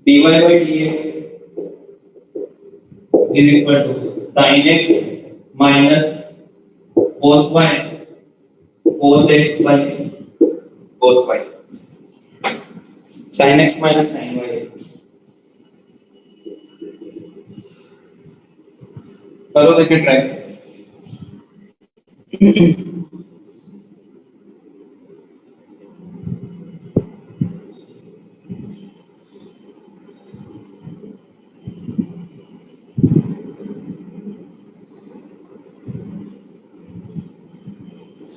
dy by dx is equal to sin x minus cos y cos x by cos y. sin x minus sin y. करो देखिए try.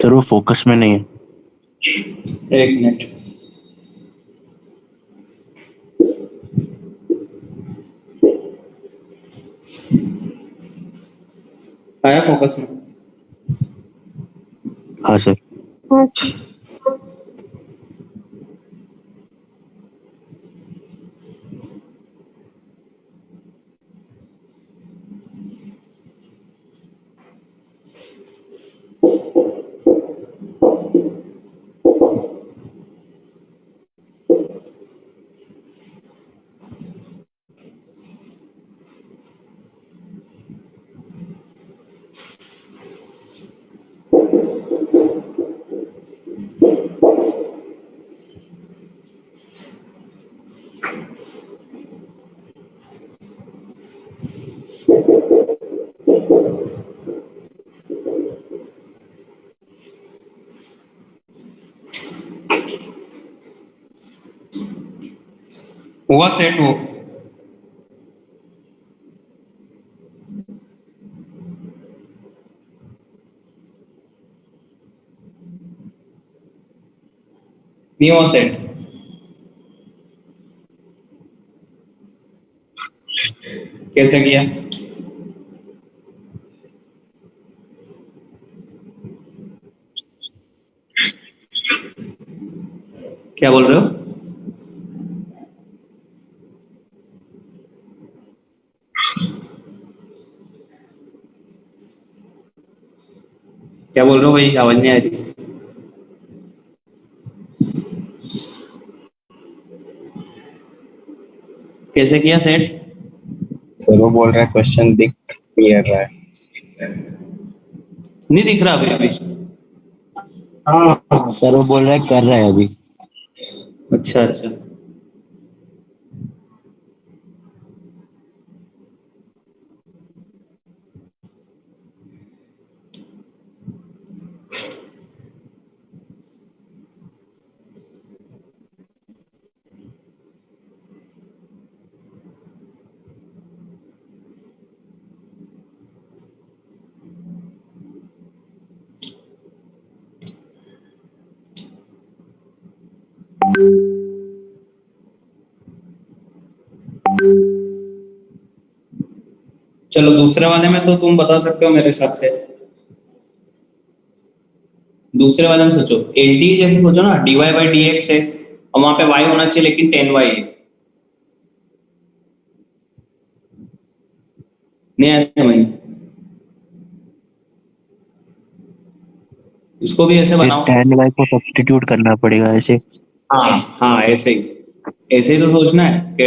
Sir वो focus में नहीं है. एक minute. आया focus में? हाँ सर. हाँ सर. हुआ सेट हो. नहीं हुआ सेट. कैसे किया? क्या बोल रहे हो? क्या बोल रहे हो भाई? आवाज नहीं आ रही. कैसे किया सेट? सर वो बोल रहा है क्वेश्चन दिख क्लियर रहा है. नहीं दिख रहा अभी अभी. हाँ सर वो बोल रहा है कर रहा है अभी. अच्छा अच्छा. चलो दूसरे वाले में तो तुम बता सकते हो मेरे हिसाब से. दूसरे वाले में सोचो. एल डी जैसे सोचो ना. dy बाई डी एक्स है और वहां पे y होना चाहिए लेकिन 10y है. नहीं आया समझ में? इसको भी ऐसे बनाओ. tan y को सब्स्टिट्यूट करना पड़ेगा ऐसे. हाँ हाँ ऐसे ही तो सोचना है कि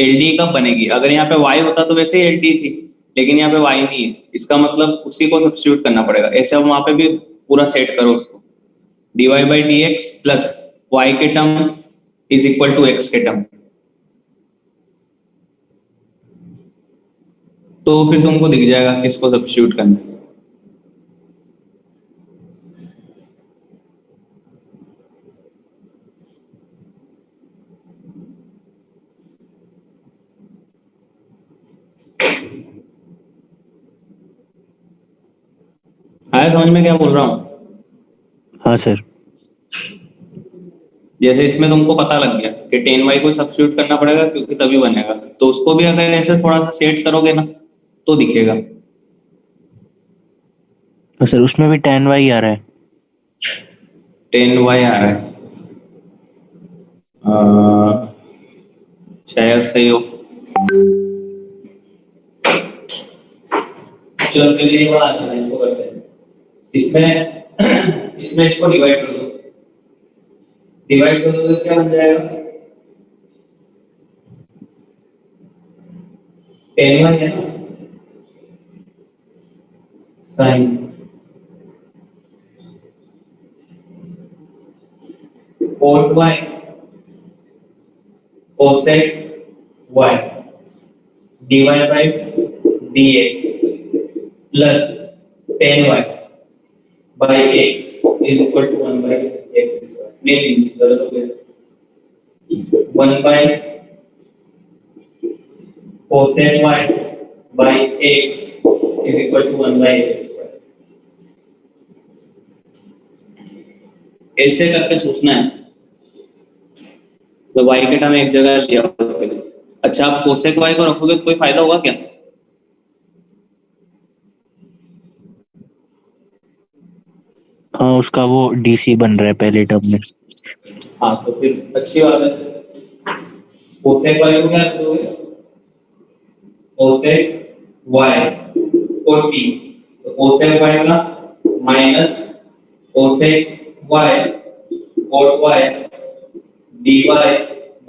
एल डी कब बनेगी. अगर यहाँ पे y होता तो वैसे ही एल डी थी लेकिन यहाँ पे y नहीं है. इसका मतलब उसी को सब्स्टिट्यूट करना पड़ेगा. ऐसे वहां पे भी पूरा सेट करो उसको. dy by d x plus y के term is equal to x के टर्म. तो फिर तुमको दिख जाएगा किसको सब्स्टिट्यूट करना है. आया समझ में क्या बोल रहा हूँ? हाँ सर. जैसे इसमें तुमको पता लग गया कि 10y को सब्स्टिट्यूट करना पड़ेगा क्योंकि तभी बनेगा. तो उसको भी अगर ऐसे थोड़ा सा सेट करोगे ना तो दिखेगा. तो सर उसमें भी tan y आ रहा है. 10y आ रहा है. शायद सही हो. चलो फिर ये बड़ा आसान है. इसको करते हैं. इसमें इसको डिवाइड कर दो. डिवाइड कर दो तो क्या बन जाएगा? tan y है ना sin cot y cosec y dy by dx plus tan y by x is equal to 1 by x square. नहीं गलत हो गया 1 by cosec y by x is equal to 1 by x square. ऐसे करके सोचना है तो y के टर्म एक जगह लिया होगा। अच्छा आप cosec y को रखोगे तो कोई फायदा होगा क्या? हाँ उसका वो डीसी बन रहा है पहले टर्म में। हाँ तो फिर अच्छी बात है। cosec y को क्या रखोगे? cosec y को t तो cosec y का minus cosec y cot y dy by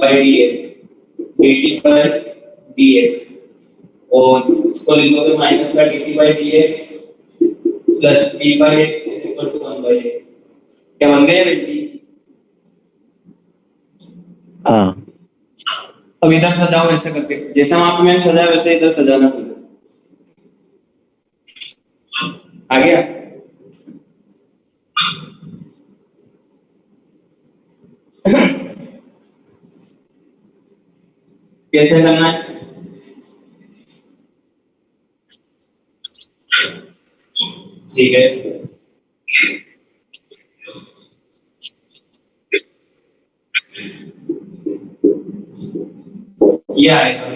dx dt by dx और इसको लिखोगे माइनस का dt by dx plus d by x is equal to 1 by x। क्या बन गया बेटी? हाँ अब इधर सजाओ ऐसे करके जैसे वहां पे मैंने सजाया वैसे इधर सजाना पड़ेगा। आ गया? कैसे करना है? ठीक है ये आएगा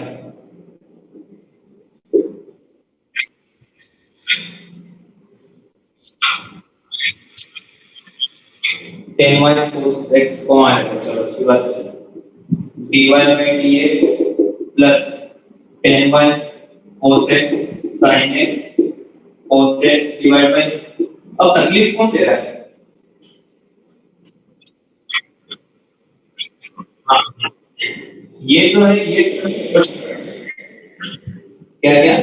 tan y cos x को आएगा। चलो अच्छी बात है dy by dx plus tan y cos x sin x cos x divide by अब तकलीफ कौन दे रहा है? हाँ ये तो है ये क्या क्या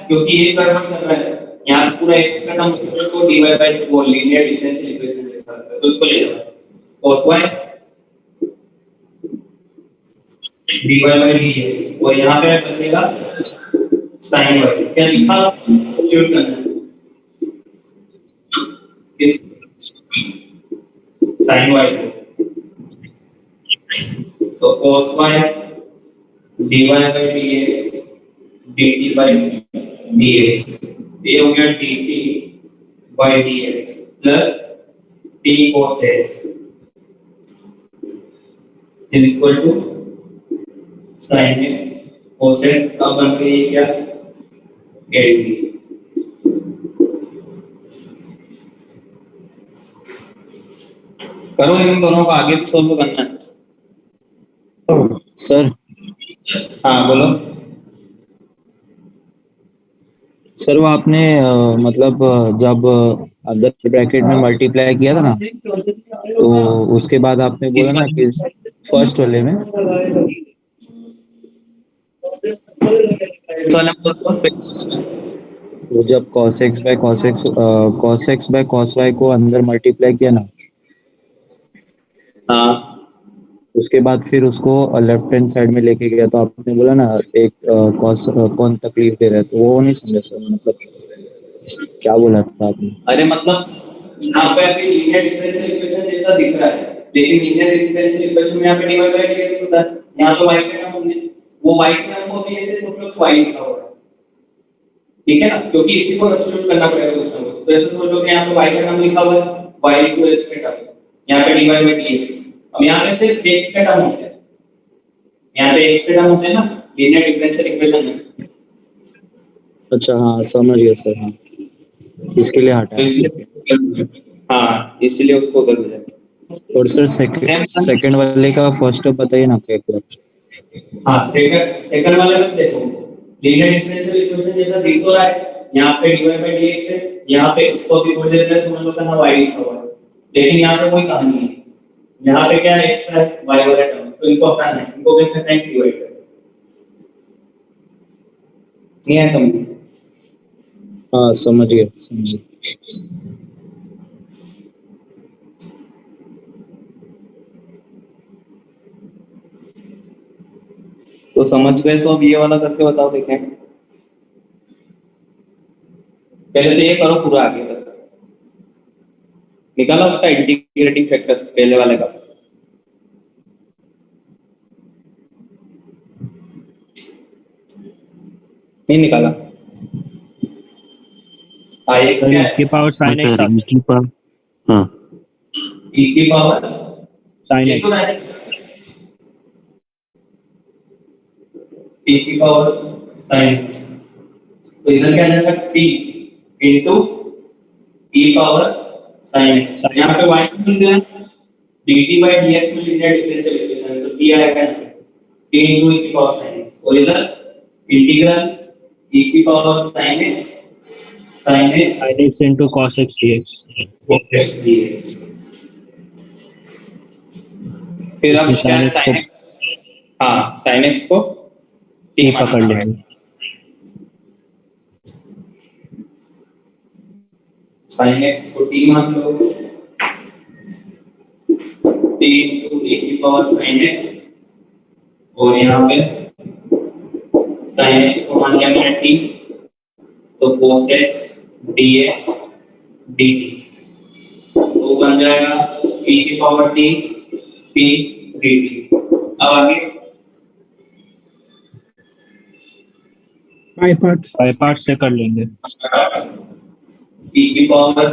क्योंकि ये कर्व हम कर रहा है यहाँ पे पूरा x का टर्म तो dy by वो लीनियर डिफरेंशियल इक्वेशन के साथ तो उसको ले जाओ cos y dy by dx और यहाँ पे बचेगा sin y। क्या लिखा सब्स्टिट्यूट करना है इस sin y को तो cos y dy by dx dt by dx ये हो गया dt by dx plus d cos x is equal to sin x cos x का बन गई क्या dt। करो इन दोनों को आगे भी सोल्व करना है। सर हाँ बोलो। सर वो आपने मतलब जब अदर ब्रैकेट में मल्टीप्लाई किया था ना तो उसके बाद आपने बोला ना कि फर्स्ट वाले में वो जब cos x by cos y को अंदर मल्टीप्लाई किया ना हाँ उसके बाद फिर उसको लेफ्ट हैंड साइड में लेके गया तो आपने बोला ना एक cos कौन तकलीफ दे रहा है तो वो नहीं समझा सर मतलब क्या बोला था आपने? अरे मतलब यहाँ पे अभी लीनियर डिफरेंशियल इक्वेशन जैसा दिख रहा है लेकिन लीनियर डिफरेंशियल इक्वेशन में यहाँ पे dy by dx होता है यहाँ पे y का टर्म होंगे वो y के टर्म को भी ऐसे सोच लो कि y लिखा हुआ है ठीक है ना क्योंकि इसी को सब्स्टिट्यूट करना पड़ेगा कुछ ना कुछ तो ऐसे सोच लो कि यहाँ पे y का टर्म लिखा हुआ है y into x का टर्म यहाँ पे dy by dx अब यहाँ पे सिर्फ x का टर्म होता है यहाँ पे x का टर्म होता है ना लीनियर डिफरेंशियल इक्वेशन में। अच्छा हाँ समझ गया सर। हाँ इसके लिए हटा तो इसलिए हाँ इसलिए उसको उधर भेजा। और सर सेकंड वाले का फर्स्ट स्टेप बताइए ना क्या क्या? हाँ सेकंड वाले में देखो लीनियर डिफरेंशियल इक्वेशन जैसा दिख तो रहा है यहाँ पे dy by dx है यहाँ पे इसको भी थोड़ी देर में समझ लो कि हाँ y लिखा हुआ है लेकिन यहाँ पे कोई कहानी नहीं है यहाँ पे क्या एक्स्ट्रा है y वाला टर्म, तो इनको हटाना है, इनको कैसे टाइम डिवाइड करें, नहीं है समझ? हाँ समझ गए। तो समझ गए, तो अब ये वाला करके बताओ देखें। पहले तो ये करो पूरा आगे तक, निकाला उसका इंटीग्रेटिंग फैक्टर पहले वाले का, नहीं निकाला? ये सर क्या e है? की पावर sin x सर, आता की पावर हाँ e की पावर है sin ये तो x e की पावर sin x, तो इधर क्या आ जाएगा t into e power sin x, यहाँ पे y मिल गया, dt by dx में लिख दिया डिफरेंशियल इक्वेशन, तो t आएगा t इंटू e की पावर sin x, और इधर इंटीग्रल e की power sin x sin x into cos x dx dx, फिर अब क्या sin x को sin x, हाँ sin x को t t पकड़ मानना है, लेंगे sin x को t मान लो, t into e की पावर sin x, और यहाँ पे sin x को मान लिया मैंने t, तो cos x dx dt, तो बन जाएगा e की पावर t p dt। अब आगे बाय पार्ट्स से कर लेंगे e की power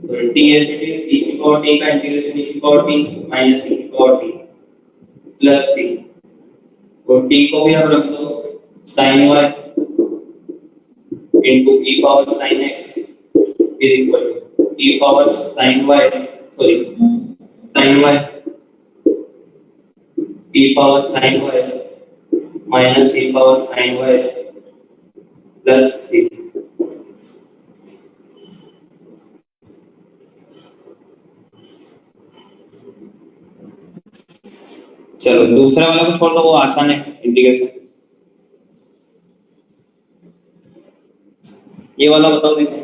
t as it is, e की पावर t का इंटीग्रेशन e की पावर t माइनस e की पावर t प्लस c, और t को भी अब रख दो sin y into e power sin x is equal to e power sin y, sorry sin y e power sin y minus e power sin y plus c। चलो दूसरा वाला को छोड़ दो, वो आसान है इंटीग्रेशन, ये वाला बताओ देखो।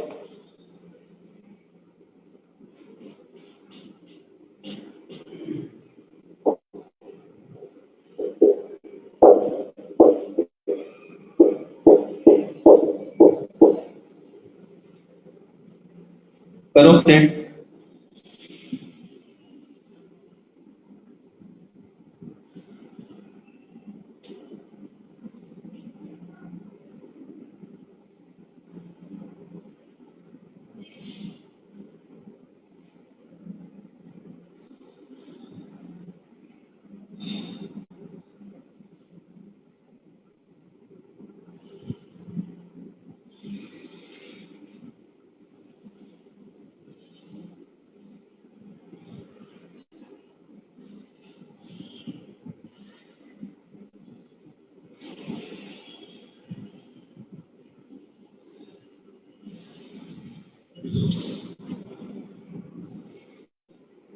करो स्टैंड,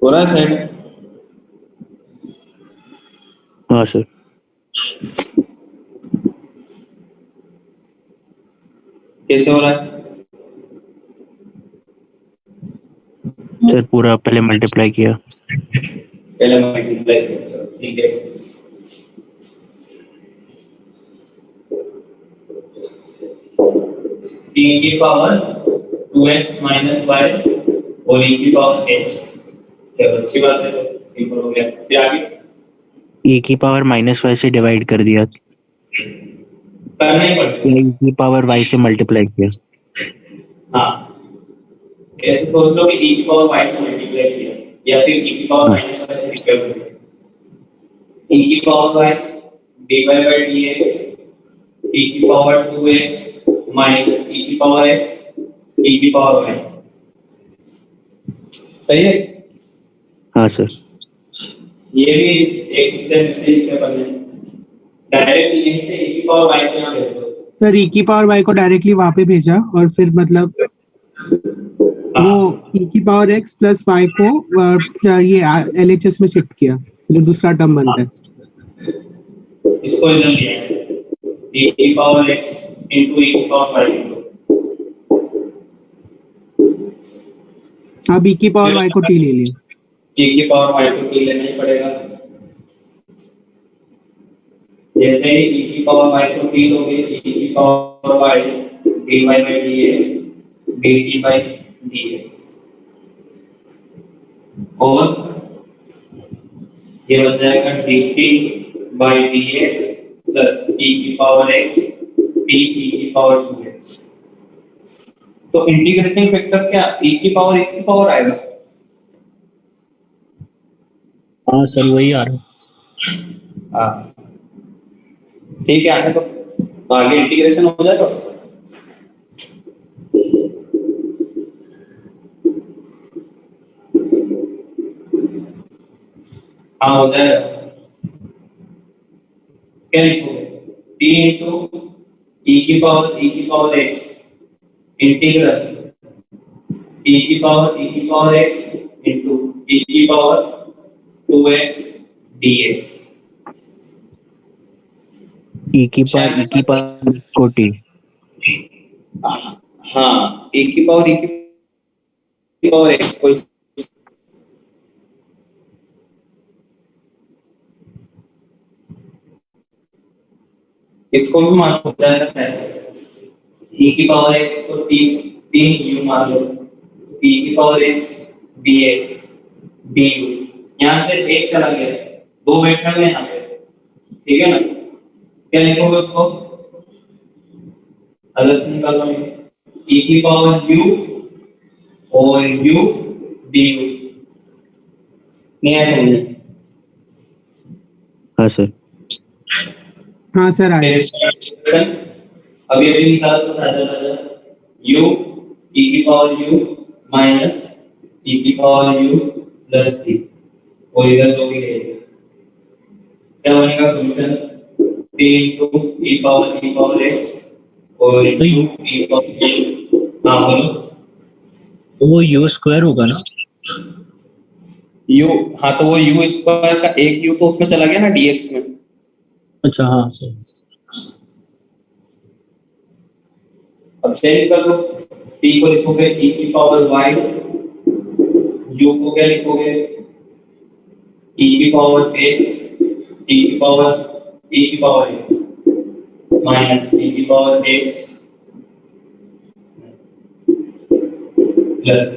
हो रहा है सेट? हाँ सर। कैसे हो रहा है? सर पूरा पहले मल्टीप्लाई किया। पहले मल्टीप्लाई करो, ठीक है। t की पावर 2x माइनस y और e की पावर x, चलो अच्छी बात है, सिंपल हो गया। फिर आगे e की पावर माइनस वाई से डिवाइड कर दिया, करना ही पड़ेगा, e की पावर y से मल्टीप्लाई किया। हाँ ऐसे सोच लो कि e की पावर y से मल्टीप्लाई किया या फिर e की पावर माइनस y से डिवाइड किया, e की power y dy by dx, e की पावर 2x माइनस e की पावर x, e की पावर y, सही है? हाँ सर। ये भी एक स्टेप से लिखते बनने, डायरेक्ट यहीं से e की पावर y को यहाँ भेज दो। सर e की पावर y को डायरेक्टली वहां पे भेजा और फिर मतलब वो e की पावर x प्लस y को ये LHS में शिफ्ट किया, जो दूसरा टर्म बनता है। इसको इधर लिया e की पावर x into e की पावर y into अब e की पावर y को t ले लिया। e की पावर y को t लेना ही पड़ेगा। जैसे ही e की पावर y को t लोगे, e की power y dy by dx dt by dx, और ये बन जाएगा dt by dx plus e की पावर x t e की पावर 2x। तो इंटीग्रेटिंग फैक्टर क्या e की पावर आएगा? हाँ सर वही आ रहा है। हाँ ठीक है, आने तो आगे इंटीग्रेशन हो जाएगा। हाँ हो जाएगा। क्या लिखोगे? t इंटू e की पावर x इंटीग्रल e की पावर x इंटू e की पावर 2x dx। ई की पावर को टी। हाँ e की पावर x को इसको भी मान हो जाएगा शायद। e की पावर x को t u मान लो, e की पावर x dx du, यहाँ से एक चला गया, दो बैठा हुए यहाँ पे, ठीक है ना? क्या लिखोगे उसको? अलग से निकालो, e की पावर u और u du। नहीं आया समझ? हाँ सर। हाँ सर आया। अभी अभी निकाल तो ताजा u e की पावर u माइनस e की पावर u प्लस c, और इधर जो भी है क्या बनेगा solution? p into e power x और into e पावर, हाँ बोलो। तो वो यू स्क्वायर होगा ना? u, हाँ तो वो u स्क्वायर का एक u तो उसमें चला गया ना dx में। अच्छा हाँ सर। अब चेंज कर दो, t को लिखोगे e की पावर y, u को क्या लिखोगे? e की पावर x, e की पावर x माइनस e की पावर x प्लस।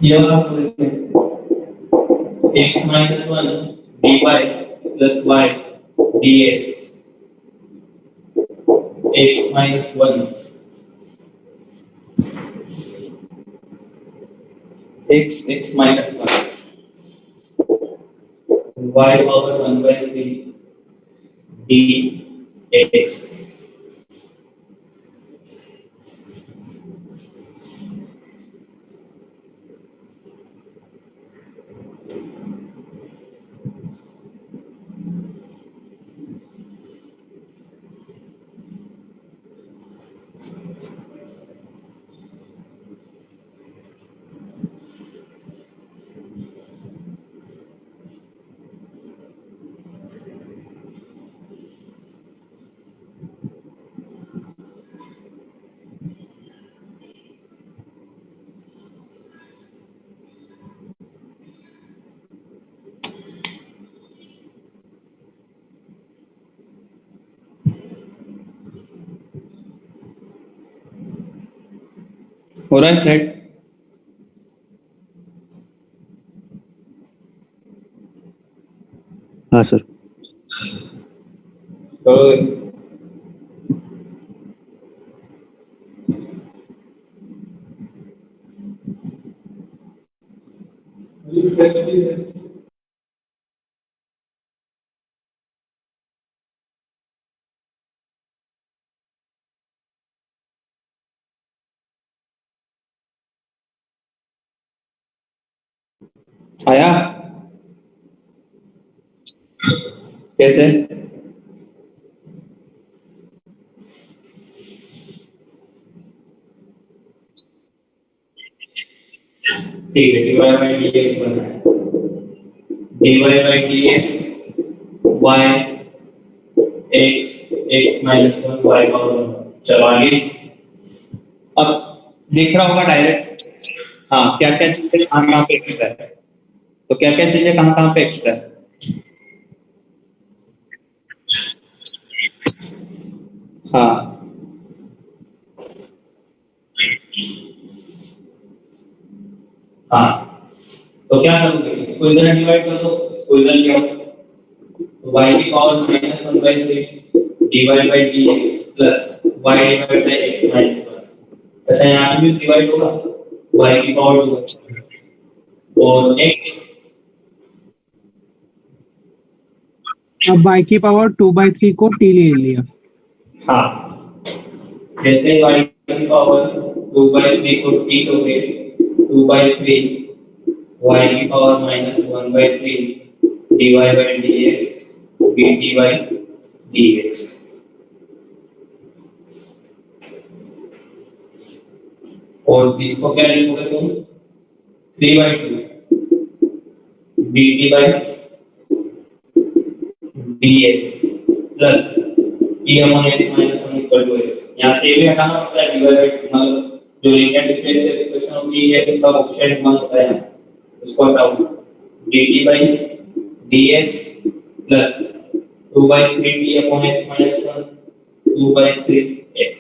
ये वाला आपको देखते हैं, x minus 1 dy plus y dx, x minus 1 x minus 1 y power 1 by 3 dx। हो रहा है सेट? हाँ सर। तो आया कैसे? ठीक है, dy by dx बनना है, dy by dx y x x minus 1 y power 1। चलो आगे। अब देख रहा होगा डायरेक्ट, हाँ क्या क्या चीजें कहाँ कहाँ पे एक्स्ट्रा है, तो क्या क्या चीजें कहाँ कहाँ पे एक्स्ट्रा है? हाँ हाँ, तो क्या करोगे, इसको इधर डिवाइड कर दो, इसको इधर ले आओ, तो y की power minus 1/3 divide by dx plus y divide by x minus 1। अच्छा यहाँ पे भी डिवाइड होगा, y की पावर 2 और x, अब y की पावर 2/3 को t ले लिया। हाँ जैसे y की पावर 2/3 को t दोगे, 2/3 y की power minus 1/3 dy by dx dt by dx। और इसको क्या लिखोगे तुम, 3/2 dt by dx plus t upon x minus 1 equal to x। यहाँ से ये भी हटाना पड़ता है, dy by मतलब जो लीनियर डिफरेंशियल इक्वेशन होती है उसका कोएफिशिएंट 1 होता है, उसको हटाओ, dt by dx plus 2/3 t upon x minus 1 2/3 x।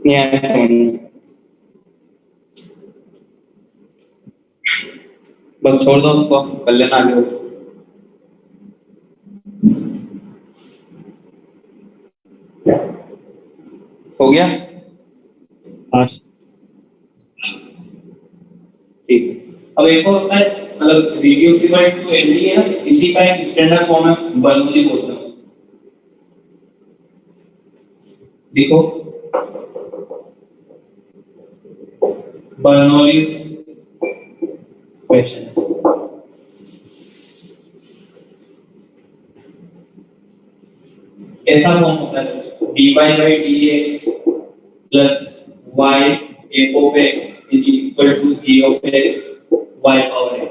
ये समझ में, बस छोड़ दो उसको, कर लेना आगे। हो गया? पास। ठीक है, अब एक और होता है मतलब रिड्यूसिबल टू एलडी है, इसी का एक स्टैंडर्ड फॉर्म है, बर्नौली बोलते हैं। देखो बर्नौलीज क्वेश्चन, ऐसा फॉर्म होता है dy by dx plus y f of x is equal to g of x y power x।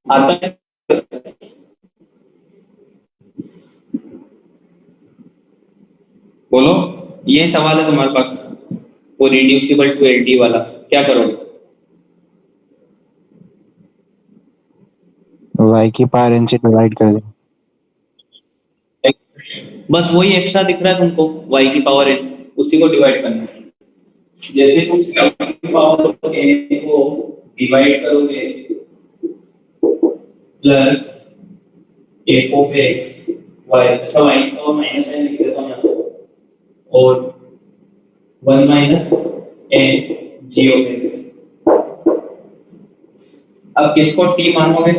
आता है? बोलो, ये सवाल है तुम्हारे पास, वो रिड्यूसिबल टू एलडी वाला, क्या करोगे? y की पावर n से डिवाइड कर दो। बस वही एक्स्ट्रा दिख रहा है तुमको, y की पावर n, उसी को डिवाइड करना है। जैसे तुम y की पावर n को डिवाइड करोगे plus f of x y, अच्छा y की पावर माइनस n लिख देता हूँ यहाँ पे, और 1 minus n g of x। अब किसको t मानोगे?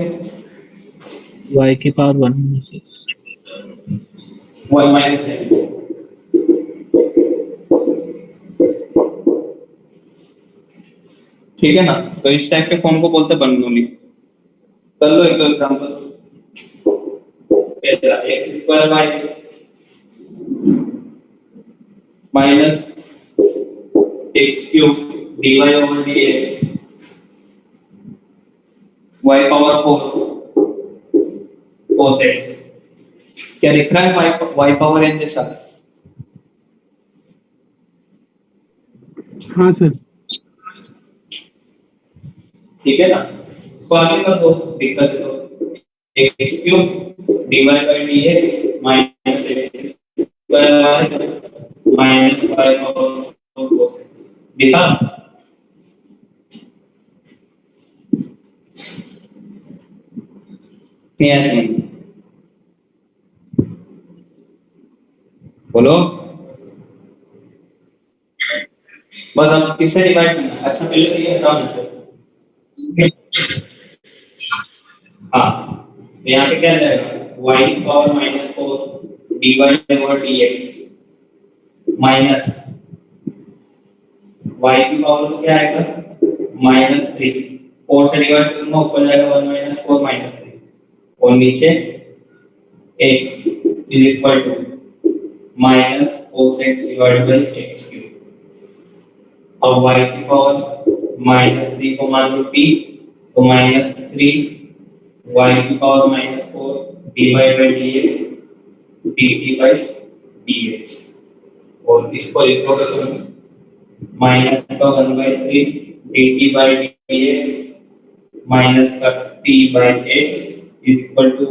y की पावर 1 1 माइनस n। ठीक है ना, तो इस टाइप के फॉर्म को बोलते हैं बर्नौली। कर लो एक दो एग्जांपल। पहला x² minus x³ dy over dx y power 4 cos x। क्या दिख रहा है y पावर n जैसा? हाँ सर। ठीक है ना, इसको आगे कर दो, दिक्कत है तो x³ dy by dx minus x² y minus y power 4 cos x। दिखा? नहीं आया समझ? बोलो, बस अब किससे डिवाइड करना है? अच्छा पहले तो ये हटाओ ना सर। हाँ यहाँ पे क्या जाएगा y की पावर -4 dy over dx minus y की पावर तो क्या आएगा -3 4 से डिवाइड करूंगा ऊपर जाएगा 1 - 4 -3 और नीचे x is equal to -cos x divide by x cube. अब y की पावर -3 को मान लो t तो -3 y की पावर -4 dy by dx dt by dx और इसको लिखोगे तुम माइनस का 1/3 dt by dx माइनस का t by x is equal to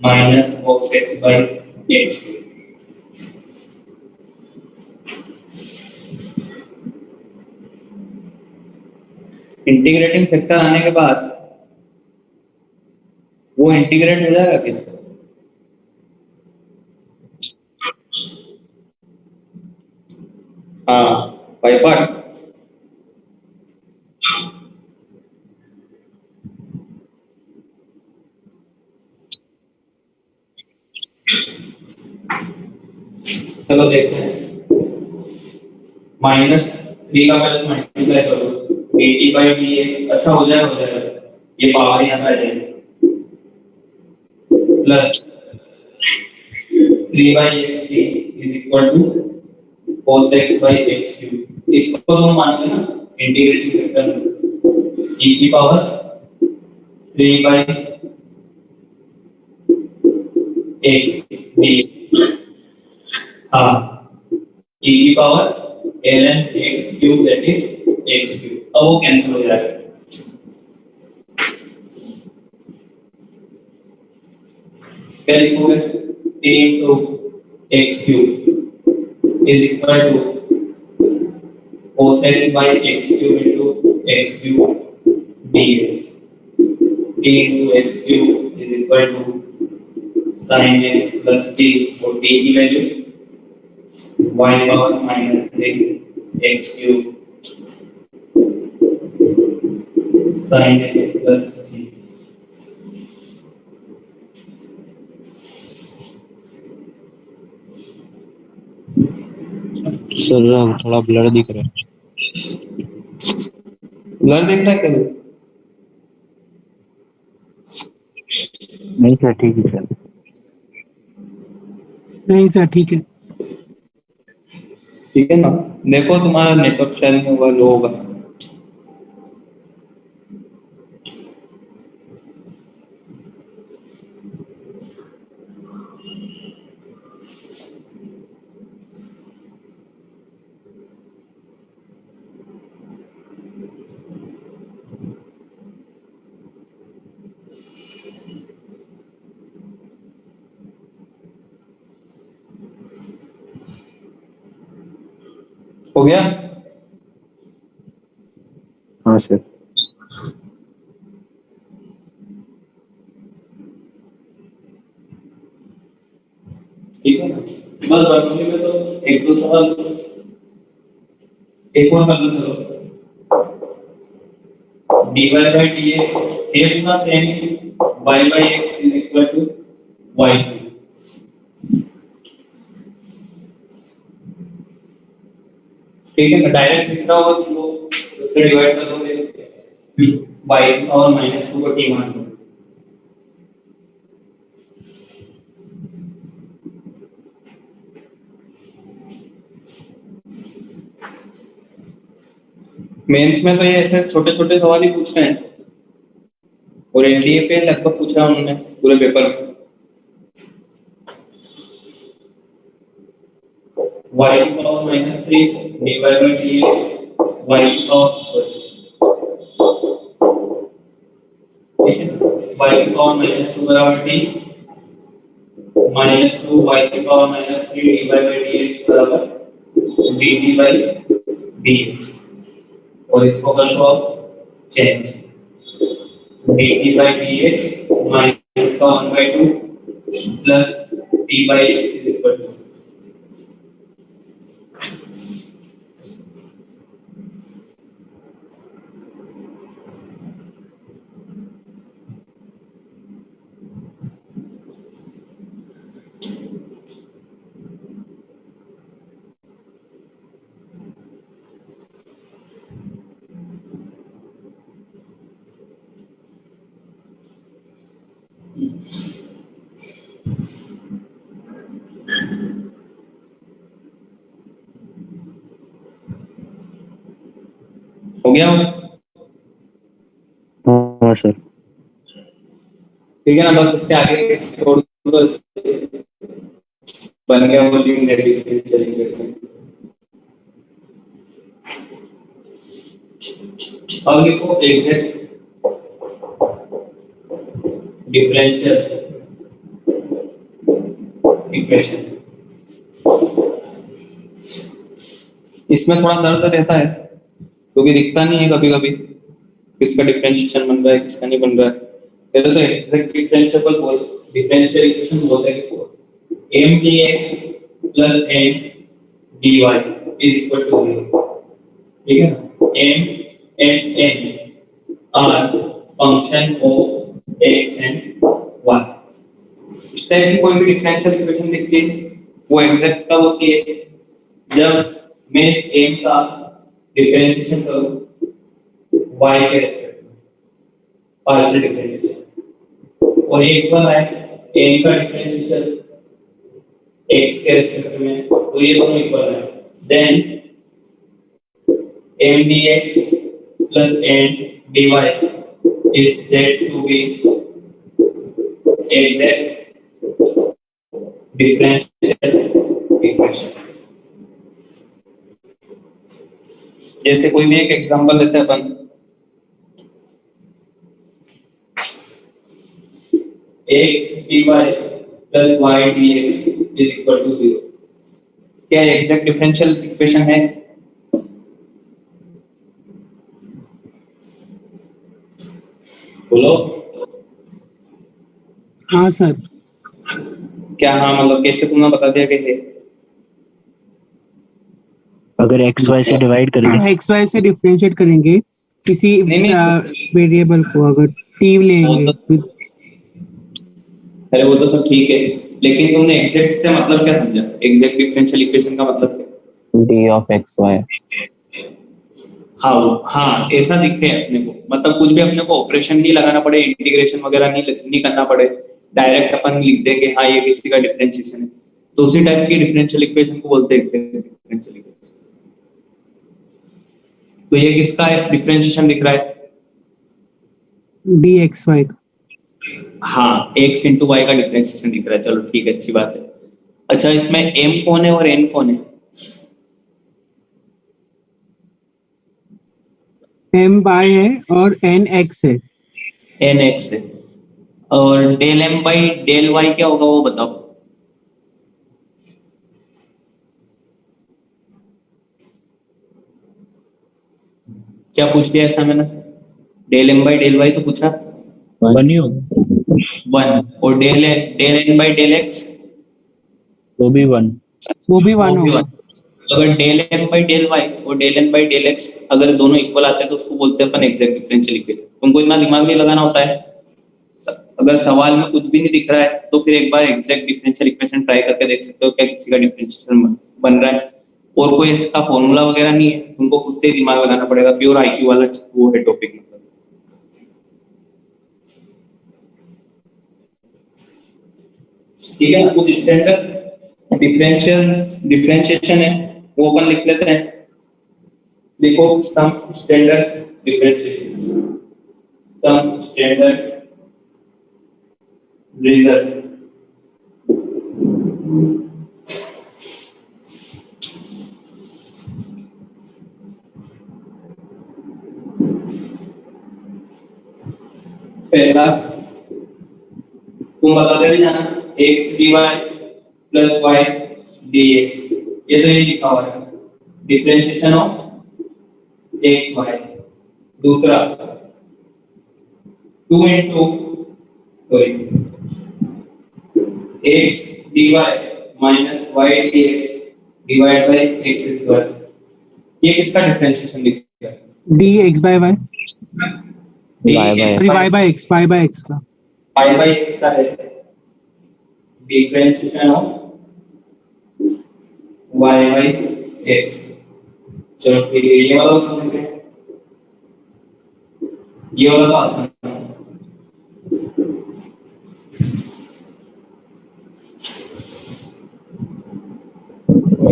minus cos x by x। Integrating factor आने के बाद वो इंटीग्रेट हो जाएगा क्या? हाँ बाई पार्ट्स। चलो देखते हैं -3 का पहले मल्टीप्लाई करो dt by dx अच्छा हो जाएगा ये पावर यहाँ पे आ जाएगी plus 3/xt is equal to cos x by x cube. इसको हम मानोगे ना इंटीग्रेटिंग फैक्टर e की पावर 3/x dx हाँ e की power ln x cube that is x cube. अब वो कैंसिल हो जाएगा क्या लिखोगे t into x cube is equal to cos x by x cube into x cube dx t into x cube is equal to sin x plus c और t की value y power -3 x cube sin x plus c। Sir थोड़ा blur दिख रहा है। Blur दिख रहा है क्या? नहीं सर ठीक है सर। नहीं सर ठीक है। ठीक है ना देखो तुम्हारा नेटवर्क शायद में हुआ लो होगा। हो गया? हाँ सर। ठीक है ना बस बर्नौली में तो एक दो सवाल एक और कर लो चलो dy by dx ये पूरा same he y by x is equal to y ठीक है ना डायरेक्ट लिख रहा होगा तुमको उससे डिवाइड कर दोगे y और -2 को t मान लो मेंस में तो ये ऐसे छोटे छोटे सवाल ही पूछ रहे हैं और एलडीए पे लगभग पूछा उन्होंने पूरे पेपर में y की power -3 dy by dx y की पावर ठीक है y की पावर -2 बराबर t -2 y की पावर -3 dy by dx बराबर dt by dx और इसको कर लो आप change dt by dx minus का 1/2 plus t by x is equal to गया? हाँ सर। ठीक है ना, बस इसके आगे छोड़ दो, बन गया वो लीनियर डिफरेंशियल इक्वेशन। अब लिखो एग्जैक्ट डिफरेंशियल इक्वेशन। इसमें थोड़ा दर्द रहता है क्योंकि दिखता नहीं है कभी कभी किसका डिफरेंशिएशन बन रहा है किसका नहीं बन रहा है। पहले तो एग्जैक्ट डिफरेंशियल इक्वेशन बोलते हैं किसको, m dx plus n dy is equal to 0। ठीक है ना, m and n are function of x and y। इस टाइप की कोई भी डिफरेंशियल इक्वेशन दिखती है वो एग्जैक्ट कब होती है, जब मैं इस m का डिफरेंशिएशन करूं y के रेस्पेक्ट में, पार्शियल डिफरेंशिएशन, और एक बार है m का डिफरेंशिएशन x के रेस्पेक्ट में, तो ये दोनों इक्वल है, then m dx plus n dy is said to be exact differential equation। जैसे कोई भी एक एग्जांपल लेते हैं अपन, x dy plus y dx is equal to 0। क्या एग्जैक्ट डिफरेंशियल इक्वेशन है? बोलो। हाँ सर। क्या हाँ मतलब कैसे तुमने बता दिया कैसे? अगर एक्स वाई से डिवाइड करेंगे, एक्स वाई से डिफरेंशिएट करेंगे किसी नहीं। वेरिएबल को, अगर टी लेंगे अरे वो तो सब ठीक है, लेकिन तुमने एग्जैक्ट से मतलब क्या समझा? एग्जैक्ट डिफरेंशियल इक्वेशन का मतलब क्या? d of x y। हाँ ऐसा दिखते हैं अपने को, मतलब कुछ भी अपने को ऑपरेशन नहीं लगाना पड़े, इंटीग्रेशन वगैरह नहीं करना पड़े, डायरेक्ट अपन लिख देंगे हाँ ये किसी का डिफरेंशिएशन है, तो उसी टाइप की डिफरेंशियल इक्वेशन को बोलते हैं एग्जैक्ट डिफरेंशियल इक्वेशन। तो ये किसका है डिफरेंशिएशन दिख रहा है? डी एक्स वाई का। हाँ x इंटू वाई का डिफरेंशिएशन दिख रहा है, चलो ठीक है, अच्छी बात है। अच्छा इसमें m कौन है और n कौन है? m बाय है और n x है। n x है, और del m by del y क्या होगा वो बताओ। क्या पूछ लिया ऐसा मैंने? Del m by del y तो पूछा, बनी होगा 1, और del n by del x वो भी 1। वो भी वन वो भी होगा। 1। अगर del m by del y और del n by del x अगर दोनों इक्वल आते हैं तो उसको बोलते हैं अपन एग्जैक्ट डिफरेंशियल इक्वेशन। तुमको इतना दिमाग नहीं लगाना होता है, अगर सवाल में कुछ भी नहीं दिख रहा है तो फिर एक बार एग्जैक्ट डिफरेंशियल इक्वेशन ट्राई करके देख सकते हो क्या किसी का डिफरेंशिएशन बन रहा है, और कोई इसका फॉर्मूला वगैरह नहीं है, तुमको खुद से ही दिमाग लगाना पड़ेगा, प्योर आईक्यू वाला वो है टॉपिक। मतलब ठीक है, कुछ स्टैंडर्ड डिफरेंशिएशन है वो अपन लिख लेते हैं। देखो some standard differentiation, some standard result. पहला तुम बताते नहीं जाना, x dy plus y dx, ये तो ये लिखा हुआ है डिफरेंशिएशन ऑफ x y। दूसरा 2 into x dy minus y dx divided by x square, ये किसका डिफरेंशिएशन दिख रहा है? D X by Y, dx Y by X, Y by X का, y by x का है differentiation of y by x। चलो ठीक है, ये वाला तो समझ गए, ये वाला तो आसान है।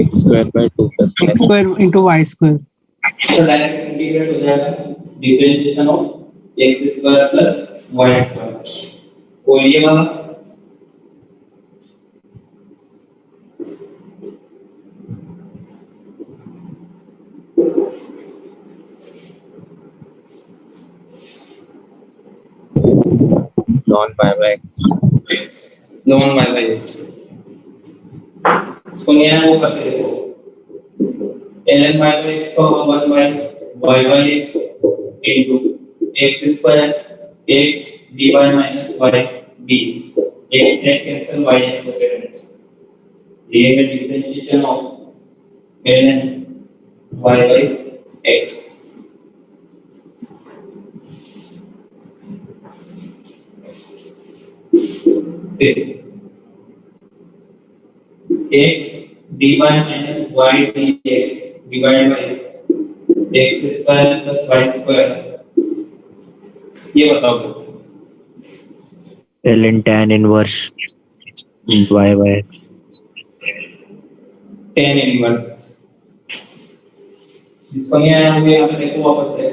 x square by 2 plus X square into Y square. तो डायरेक्ट इंटीग्रेट हो जाएगा differentiation of X square plus Y square. और ये वाला ln pi by x. लॉन वाई बाई एक्स, इसको यहाँ वो करके देखो ln वाई बाई एक्स का होगा 1 by Y by X into X square X dy minus Y dx, X से कैंसिल वाई एक्स बचेगा। ये है differentiation of ln Y by X. x dy minus y dx divided by x square plus y square, ये बताओ ln tan inverse y by x. tan inverse. इसको यहाँ पे देखो वापस से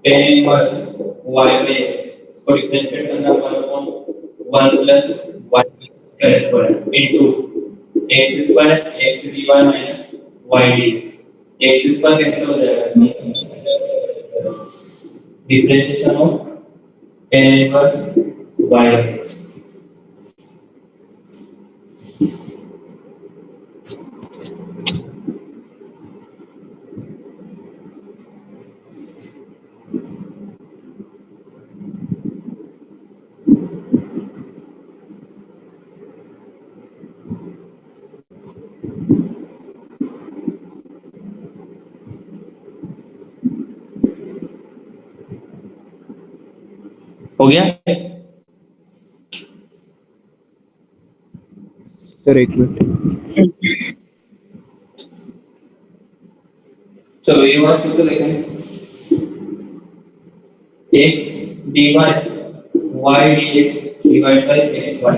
tan inverse y by x, इसको differentiate करना 1 plus y square into x square x dy minus y dx, x square cancel हो जाएगा, differentiation of tan inverse y by x। हो गया? सर एक मिनट। चलो ये बात फिर से देखें, x dy y dx divide by x y,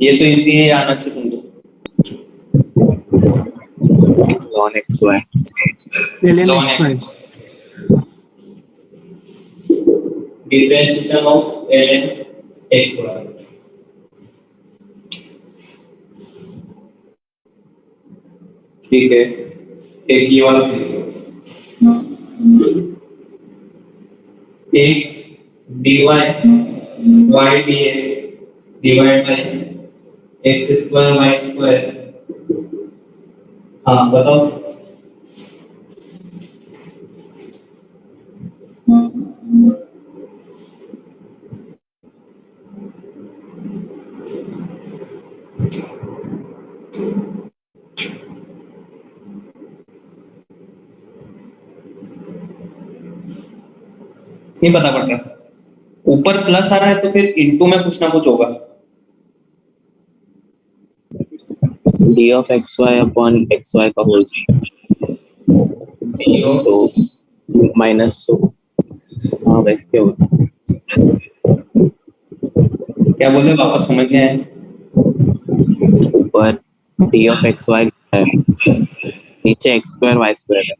ये तो इजी है, आना चाहिए तुमको। ln xy. ln ln xy, differentiation of ln xy। ठीक है, एक ये वाला x dy y dx divide by x square y square. हाँ बताओ। नहीं पता पड़ रहा, ऊपर प्लस आ रहा है तो फिर इनटू में कुछ ना कुछ होगा। d of xy upon xy का होल स्क्वायर तो माइनस, हाँ वैसे क्या होता है? क्या बोले वापस समझ में आए? ऊपर d of xy है, नीचे x स्क्वायर y स्क्वायर है।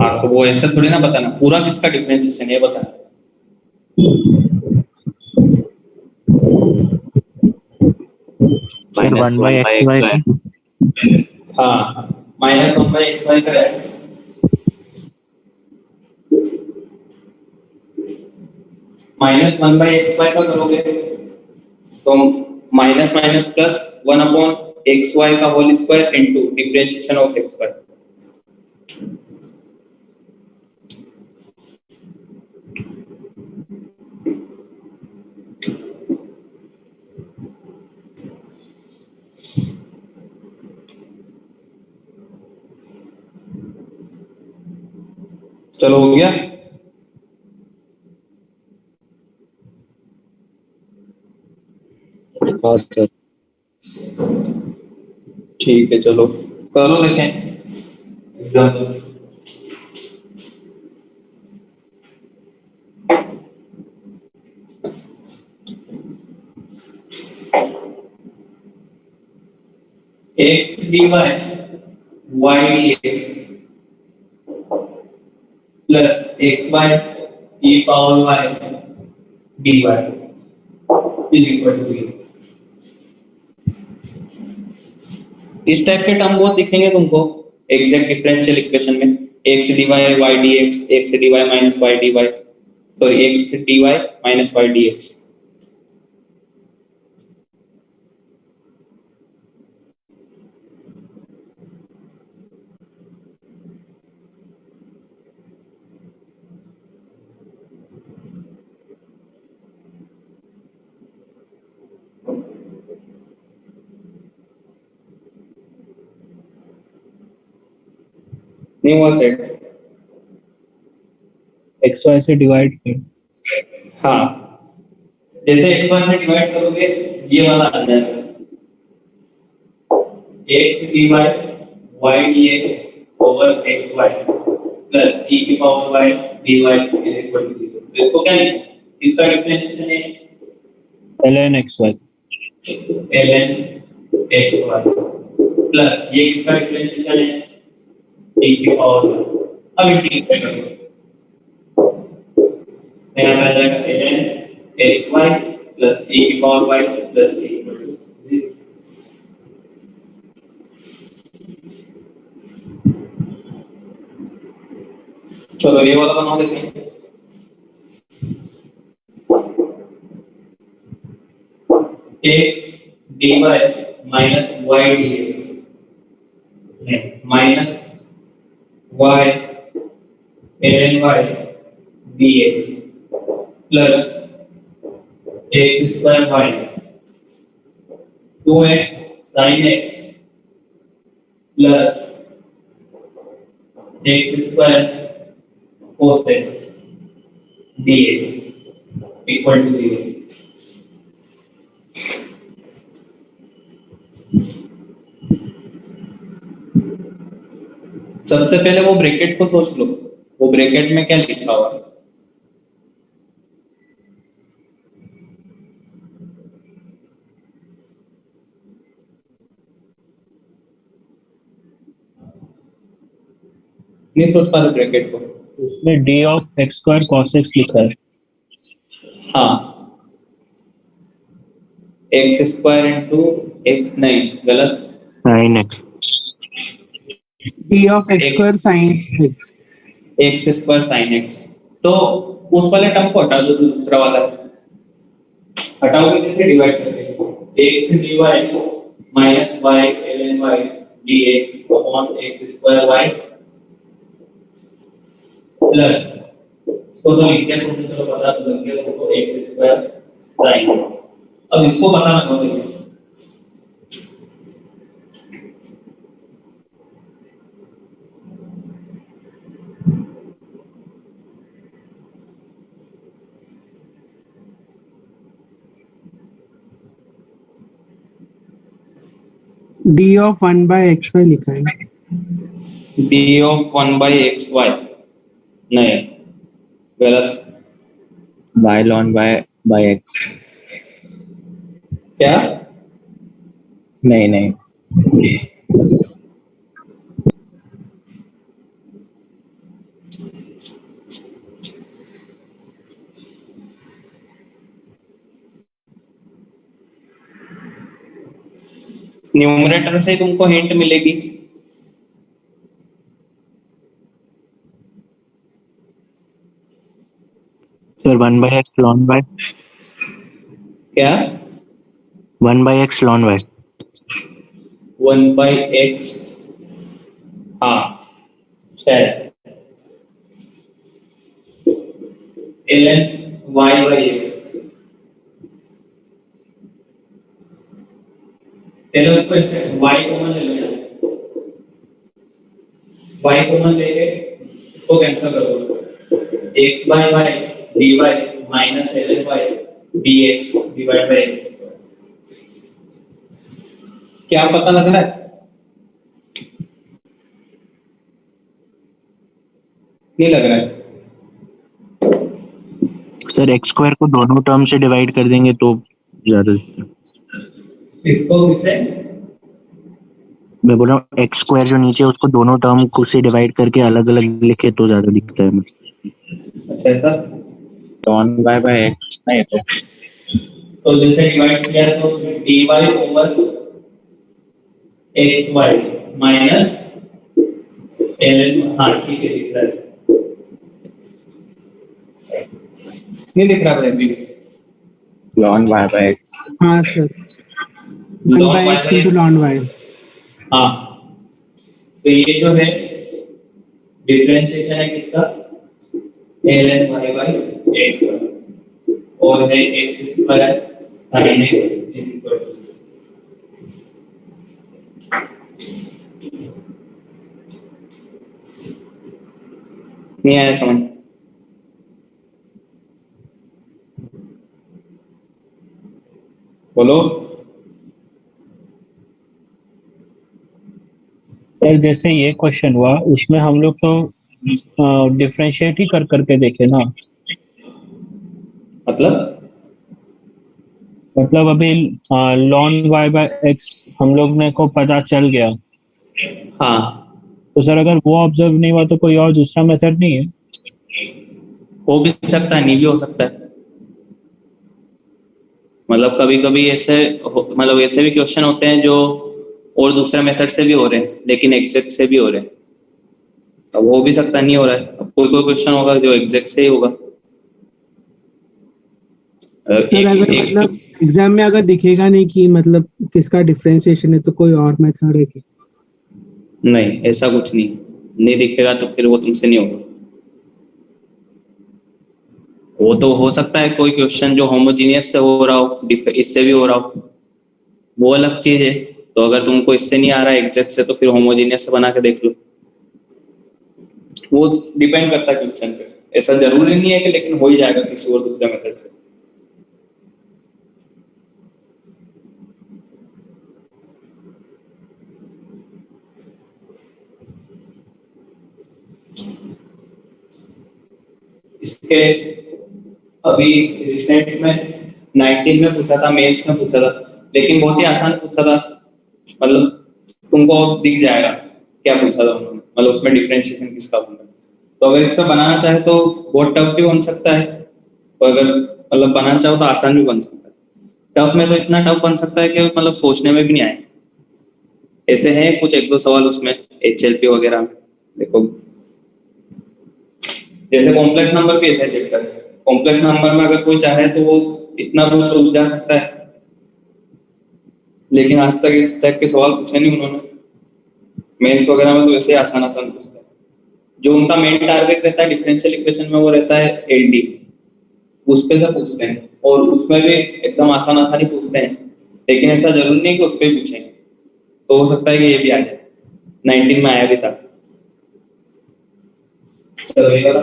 आपको वो ऐसा थोड़ी ना बताना, पूरा किसका डिफरेंशिएशन ये बताना। Minus 1 by xy। हाँ माइनस 1 बाई एक्स वाई का है, माइनस 1 बाई एक्स वाई का करोगे तो minus minus plus 1 upon x y का whole square into differentiation of x y. चलो हो गया? हाँ सर। ठीक है चलो करो, देखें example. X D Y Y D x plus X Y E power Y D Y is equal to 0। इस टाइप के टर्म बहुत दिखेंगे तुमको एग्जैक्ट डिफरेंशियल इक्वेशन में, X D Y Y D X D Y minus Y D Y, sorry X D Y minus Y D X. नहीं हुआ सेट? X Y से डिवाइड कर। हाँ, जैसे एक्स वाई से डिवाइड करोगे ये वाला आ जाएगा x D Y Y D x over x Y plus e की power Y D Y is equal to 0। तो इसको क्या लिखें? इसका डिफरेंशिएशन है ln x y ln x Y plus ये किसका डिफरेंशिएशन है e की पावर वाई। अब इंटीग्रेट करो यहाँ पे आ जाएगा ln x Y plus e की power Y plus c equal to 0। चलो ये वाला बना देते हैं। X D Y minus Y D X minus Y ln Y D x plus X square Y 2x sin x plus X square cos x dx equal to 0। सबसे पहले वो bracket को सोच लो, वो ब्रैकेट में क्या लिखा हुआ है? नहीं सोच पा रहे ब्रैकेट को? उसमें d of X square cos x लिखा है। हाँ, एक्स स्क्वायर इंटू एक्स, नहीं गलत, sin x d of x square sin x। X square sine x. तो उस वाले टर्म को हटा दो, तो दूसरा वाला हटाओगे कैसे? डिवाइड करके X D Y minus Y ln Y D X upon X square Y plus, इसको तो लिख दिया तुमने, चलो पता तो लग गया तुमको, एक्स स्क्वायर साइन एक्स। अब इसको पता लगाओगे d of 1 by xy लिखा है। d ऑफ 1 by xy, नहीं गलत, y ln y by x क्या? नहीं नहीं न्यूमरेटर से तुमको हिंट मिलेगी। Sir 1 by x ln y क्या? 1 by x ln y 1 by x, हाँ शायद ln y by x। पहले उसको ऐसे y कॉमन ले लो, यहाँ से y कॉमन लेके इसको कैंसिल कर दो, x by y dy minus ln y dx divide by x। क्या पता लग रहा है? नहीं लग रहा है? सर x स्क्वायर को दोनों टर्म से डिवाइड कर देंगे तो ज्यादा। इसको किससे? मैं बोल रहा हूँ एक्स स्क्वायर जो नीचे है, उसको दोनों टर्म को से डिवाइड करके अलग अलग लिखे तो ज्यादा दिखता है मुझे। अच्छा ऐसा। ln y by x नहीं तो जैसे डिवाइड किया तो dy over x Y minus ln, हाँ ठीक है दिख रहा है, नहीं दिख रहा है अभी? ln y by x हाँ sir, one ln by y X by into x, लॉन वाई। हाँ तो ये जो है डिफरेंशिएशन है किसका, ln y by x का, और है x square sin x is equal to, नहीं आया समझ? बोलो। सर जैसे ये क्वेश्चन हुआ उसमें हम लोग तो डिफरेंशिएट ही कर करके देखे ना, मतलब अभी ln y by x हम लोग ने को पता चल गया, हाँ तो सर अगर वो ऑब्जर्व नहीं हुआ तो कोई और दूसरा मेथड नहीं है? हो भी सकता है, नहीं भी हो सकता है। मतलब कभी कभी ऐसे मतलब ऐसे भी क्वेश्चन होते हैं जो और दूसरे मेथड से भी हो रहे हैं लेकिन एग्जैक्ट से भी हो रहे हैं, तो वो भी सकता नहीं हो रहा है। अब कोई कोई क्वेश्चन होगा जो एग्जैक्ट से ही होगा। सर अगर मतलब एग्जाम में अगर दिखेगा नहीं कि मतलब किसका डिफरेंशिएशन है तो कोई और मेथड है कि? नहीं ऐसा कुछ नहीं दिखेगा तो फिर वो तुमसे नहीं होगा। वो तो हो सकता है कोई क्वेश्चन जो होमोजीनियस से हो रहा हो, इससे भी हो रहा हो, वो अलग चीज है। तो अगर तुमको इससे नहीं आ रहा है एग्जैक्ट से तो फिर होमोजीनियस से बना के देख लो। वो डिपेंड करता है क्वेश्चन पे, ऐसा जरूरी नहीं है कि लेकिन हो ही जाएगा किसी और दूसरे मेथड से। इसके अभी रिसेंट में 19 में पूछा था, मेंस में पूछा था, लेकिन बहुत ही आसान पूछा था। मतलब तुमको दिख जाएगा क्या पूछा था उन्होंने, मतलब उसमें डिफरेंशिएशन किसका बनता है। तो अगर इसका बनाना चाहे तो बहुत टफ भी बन सकता है, और अगर मतलब बनाना चाहो तो आसान भी बन सकता है। टफ में तो इतना टफ बन सकता है कि मतलब सोचने में भी नहीं आए। ऐसे हैं कुछ एक दो सवाल उसमें HLP वगैरह में, देखो जैसे कॉम्प्लेक्स नंबर भी ऐसे चेक करें। कॉम्प्लेक्स नंबर में अगर कोई चाहे तो वो इतना कुछ उलझा सकता है, लेकिन आज तक इस टाइप के सवाल पूछे नहीं उन्होंने। मेंस वगैरह में तो ऐसे आसान आसान पूछते हैं। जो उनका मेन टारगेट रहता है डिफरेंशियल इक्वेशन में वो रहता है LD, उस पे से पूछते हैं, और उसमें भी एकदम आसान आसान ही पूछते हैं, लेकिन ऐसा जरूरी नहीं कि उस पर पूछें। तो हो सकता है कि ये भी आ जाए, 19 में आया भी था। चलो ये वाला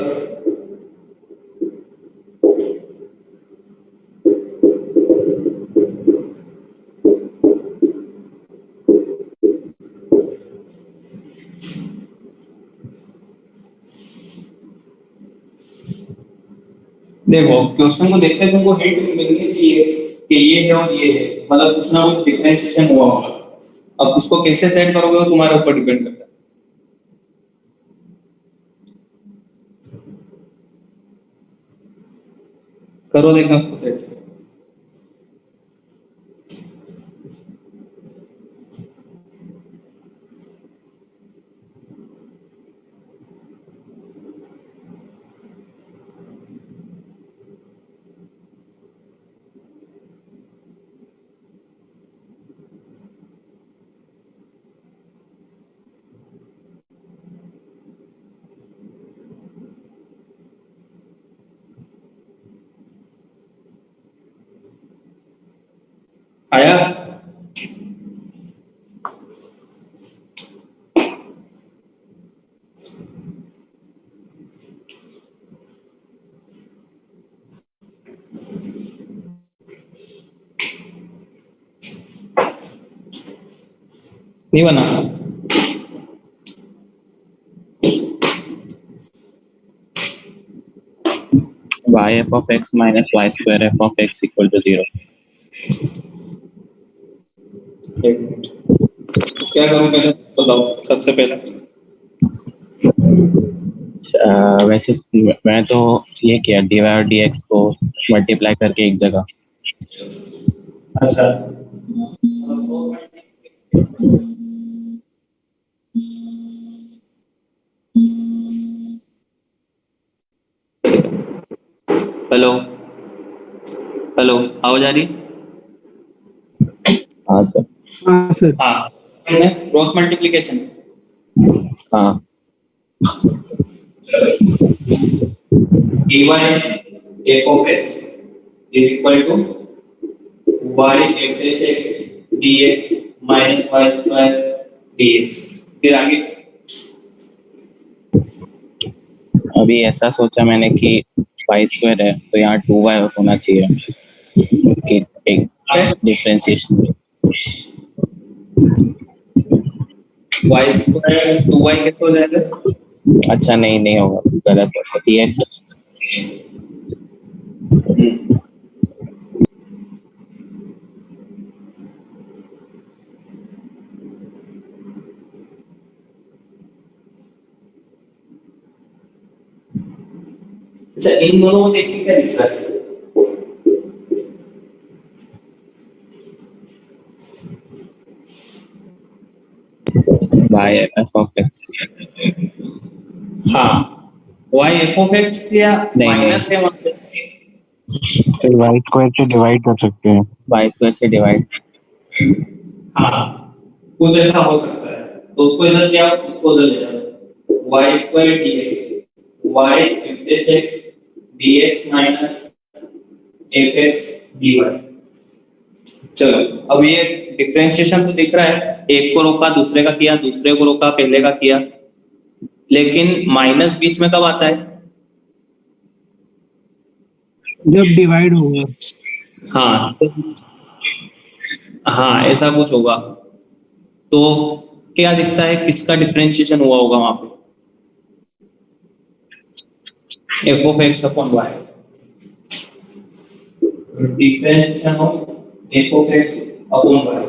देखो क्वेश्चन को देखते तुमको हिंट मिलनी चाहिए कि ये है और ये है, मतलब कुछ ना कुछ डिफरेंशिएशन हुआ होगा। अब उसको कैसे सेट करोगे वो तुम्हारे ऊपर डिपेंड करता है। करो देखना उसको सेट। आया? नहीं बना? y f of x minus y square f of x equal to 0. एक मिनट। क्या करूं पहले बताओ सबसे पहले। वैसे मैं तो ये किया dy और dx को मल्टीप्लाई करके एक जगह। अच्छा हेलो हेलो आवाज आ रही? हाँ सर। हाँ सर। हाँ क्रॉस मल्टीप्लिकेशन। हाँ dy f of x is equal to y f dash x dx minus y square dx। फिर आगे अभी ऐसा सोचा मैंने कि वाई स्क्वायर है तो यहाँ 2y होना चाहिए कि एक डिफरेंशिएशन। y स्क्वायर 2y कैसे हो जाएगा? अच्छा नहीं होगा, गलत होगा। dx अच्छा इन दोनों को देख के क्या दिखता है? y f of x। हाँ y f of x या नहीं। माइनस है मतलब फिर वाई स्क्वायर से डिवाइड कर सकते हैं। वाई स्क्वायर से डिवाइड। हाँ कुछ ऐसा हो सकता है तो उसको इधर ले आओ इसको उधर ले जाओ y square dx y f dash x dx minus f x dy। चलो अब ये डिफरेंशिएशन तो दिख रहा है, एक को रोका दूसरे का किया, दूसरे को रोका पहले का किया, लेकिन माइनस बीच में कब आता है? जब डिवाइड होगा। हाँ हाँ ऐसा कुछ होगा। तो क्या दिखता है किसका डिफरेंशिएशन हुआ होगा वहां पे? f of x upon y differentiation हो f of x upon y।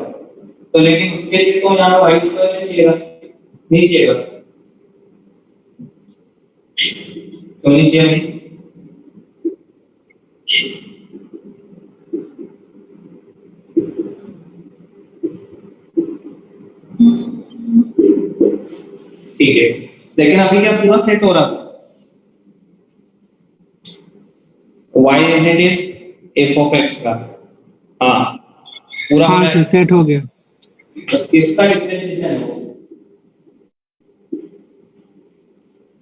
तो लेकिन उसके लिए तो यहाँ y स्क्वायर नहीं चाहिएगा तो नहीं चाहिए। ठीक है लेकिन अभी क्या पूरा सेट हो रहा है? y as it is f of x का। हाँ पूरा हो हाँ रहा सर है। सेट हो गया। तो किसका डिफरेंशिएशन है?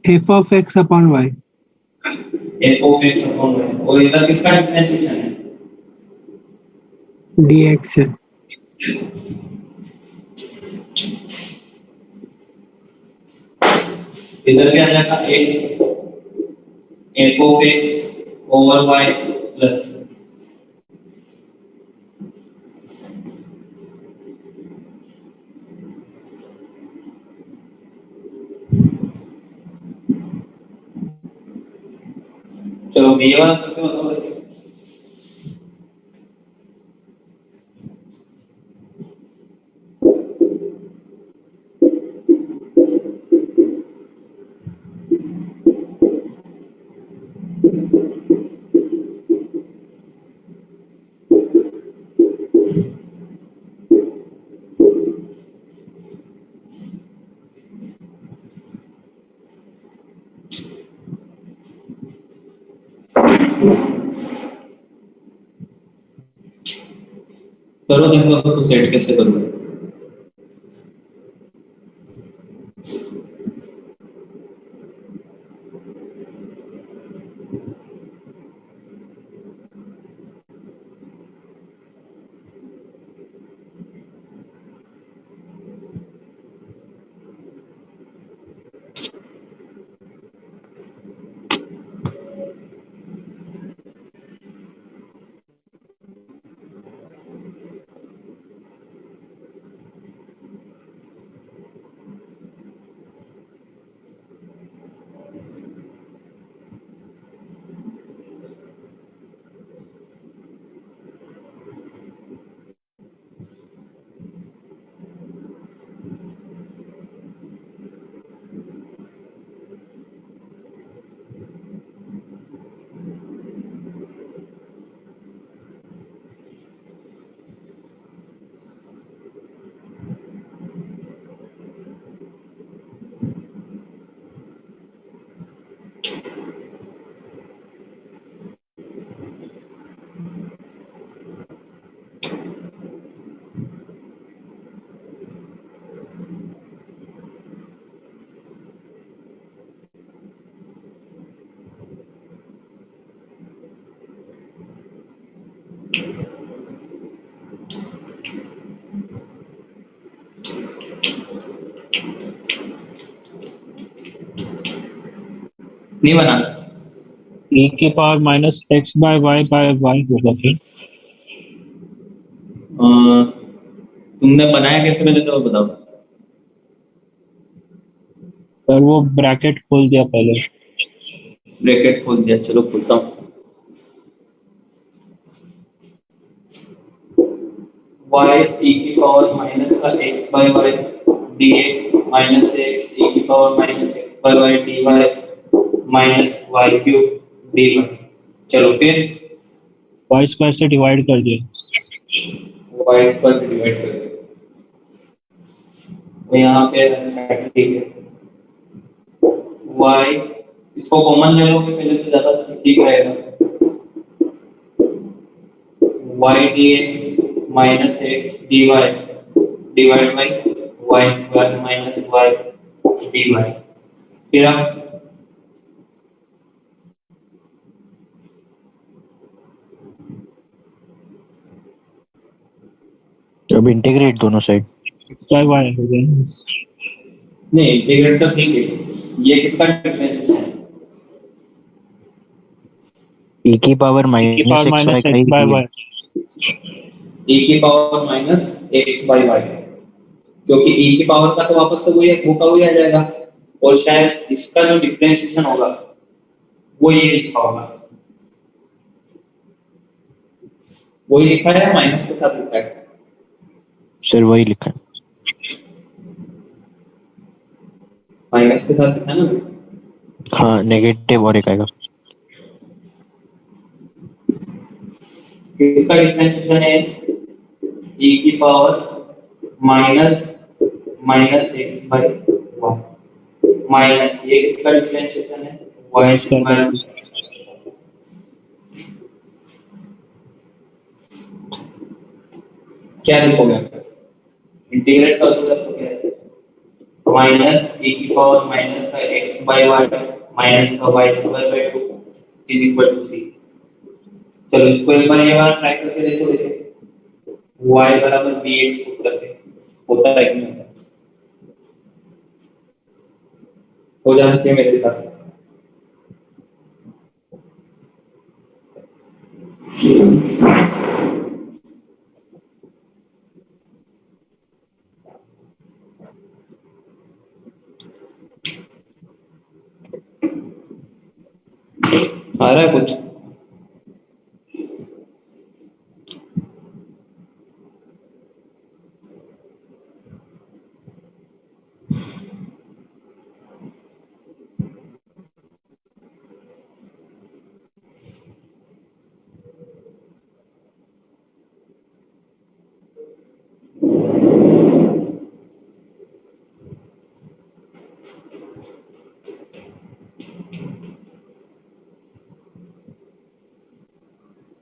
f of x upon y। f of x upon y और इधर किसका डिफरेंशिएशन है? dx है। इधर क्या आ जाएगा x f of x over y plus चलो ये वाला करके बताओ। करो देखो तो सेट कैसे करूँ। नहीं बना? e की power minus X by Y होगा फिर। तुमने बनाया कैसे पहले तो बताओ। सर वो ब्रैकेट खोल दिया पहले। ब्रैकेट खोल दिया, चलो खोलता हूँ। y e की पावर माइनस का x by Y dx minus x e की power minus x by Y dy minus y cube dy। चलो फिर वाई स्क्वायर से डिवाइड कर दिया। y स्क्वायर से डिवाइड कर दो, तो यहाँ पे ठीक है y, इसको कॉमन ले लोगे पहले तो ज्यादा ठीक रहेगा। y dx minus x dy divide by y square minus y dy। फिर आप अब इंटीग्रेट दोनों साइड। एक्स बाय वाई हो गया। नहीं, इंटीग्रेट तो ठीक है, ये किसका डिफरेंस है? e की पावर e की minus power X minus X by Y. e की power minus x by Y, क्योंकि e की पावर का तो वापस से वही वो का वही आ जाएगा, और शायद इसका जो डिफरेंशिएशन होगा वो ये लिखा होगा, वही लिखा है या माइनस के साथ लिखा है? सर वही लिखा है। माइनस के साथ लिखा है ना? हाँ नेगेटिव और एक आएगा। इसका डिफरेंशिएशन है e की power minus minus X by Y minus ये किसका डिफरेंशिएशन है? y square. क्या लिखोगे? इंटीग्रेट कर दो तो क्या है? माइनस e की पावर माइनस का x बाई वाई माइनस का y square by 2 is equal to c। चलो इसको एक बार ये बार ट्राई करके देखो, y बराबर bx पुट करके होता है कि नहीं होता? हो जाना चाहिए मेरे हिसाब से। आ रहा है कुछ?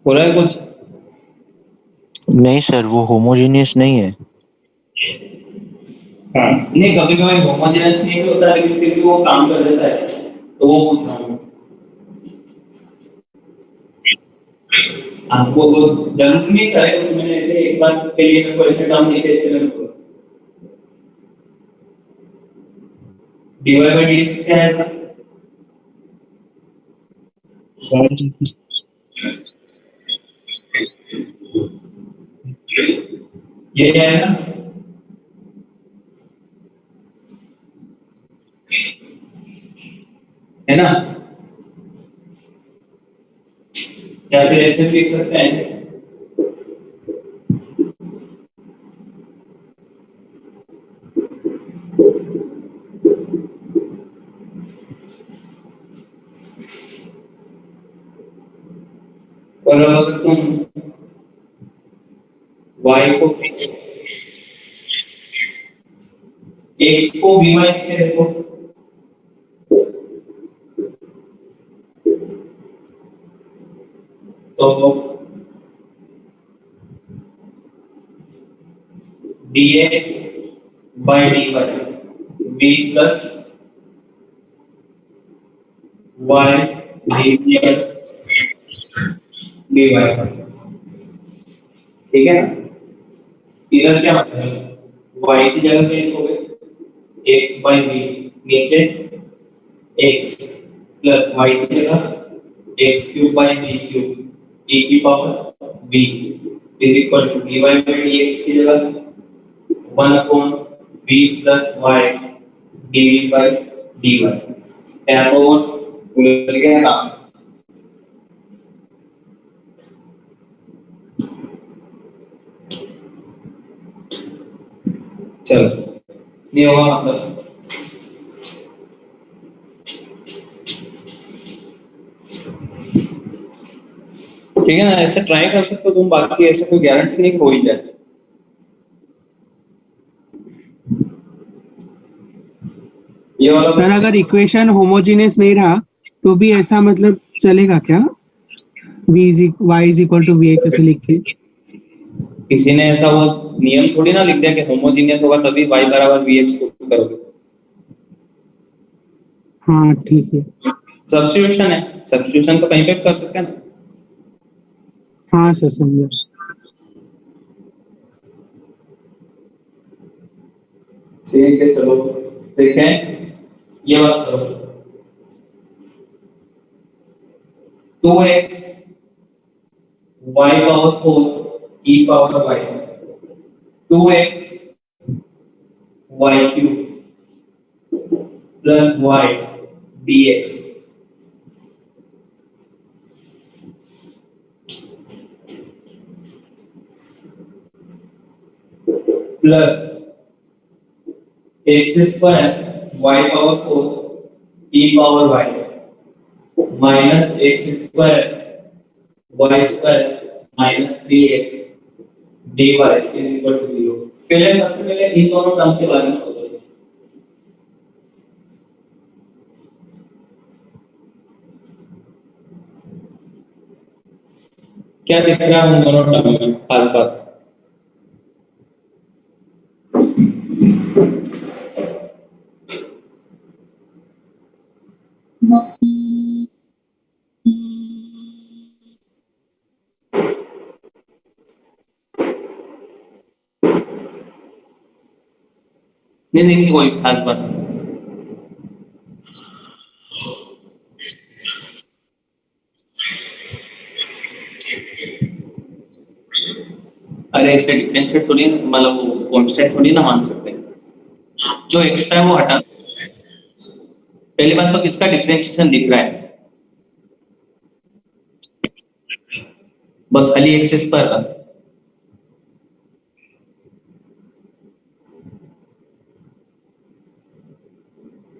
हो रहा है कुछ? नहीं सर वो होमोजेनियस नहीं है। नहीं, कभी कभी होमोजेनस नहीं भी होता है, लेकिन फिर भी वो काम कर देता है, तो वो पूछ रहा हूँ। आपको वो जरूरी नहीं करेगा कि मैंने ऐसे एक बार के लिए मेरे को ऐसे काम नहीं थे, ऐसे मेरे को dy by dx क्या आएगा? ये क्या है ना? है ना? या फिर ऐसे भी लिख सकते हैं, और अब अगर तुम y को x को by लिखे देखो, तो dx by dy b plus y dx dy, ठीक है ना? इधर क्या मतलब है? y की जगह पे लिखोगे x by b, नीचे x प्लस वाई की जगह x cube by b cube a की power b is equal to d y by d x की जगह 1 upon b plus y d v by d y tan over उलझ गया ना। चलो ये होगा मतलब ठीक है ना, ऐसे ट्राई कर सकते हो तुम, बाकी ऐसे कोई गारंटी नहीं हो ही जाए। ये वाला सर अगर इक्वेशन होमोजेनियस नहीं रहा तो भी ऐसा मतलब चलेगा क्या? y is equal to V ऐसे लिख के? किसी ने ऐसा वो नियम थोड़ी ना लिख दिया कि होमोजेनियस होगा तभी y बराबर vx को करोगे। हाँ ठीक है। सब्स्टिट्यूशन है, सब्स्टिट्यूशन तो कहीं पे भी कर सकते हैं ना। हाँ सर समझा। ठीक है चलो देखें, ये बात करो 2x y power 4 e power y 2x y cube plus y dx plus X square y power 4 e power y minus X square y square minus 3x dy is equal to 0। पहले सबसे पहले इन दोनों term के बारे में सोचो। क्या दिख रहा है उन दोनों टर्म में? खास बात नहीं देखी कोई खास बात। अरे ऐसे डिफरेंशिएट थोड़ी मतलब वो कांस्टेंट थोड़ी ना मान सकते हैं, जो एक्स्ट्रा है वो हटा। पहली बात तो किसका डिफरेंशिएशन दिख रहा है? बस खाली एक्स स्क्वायर का।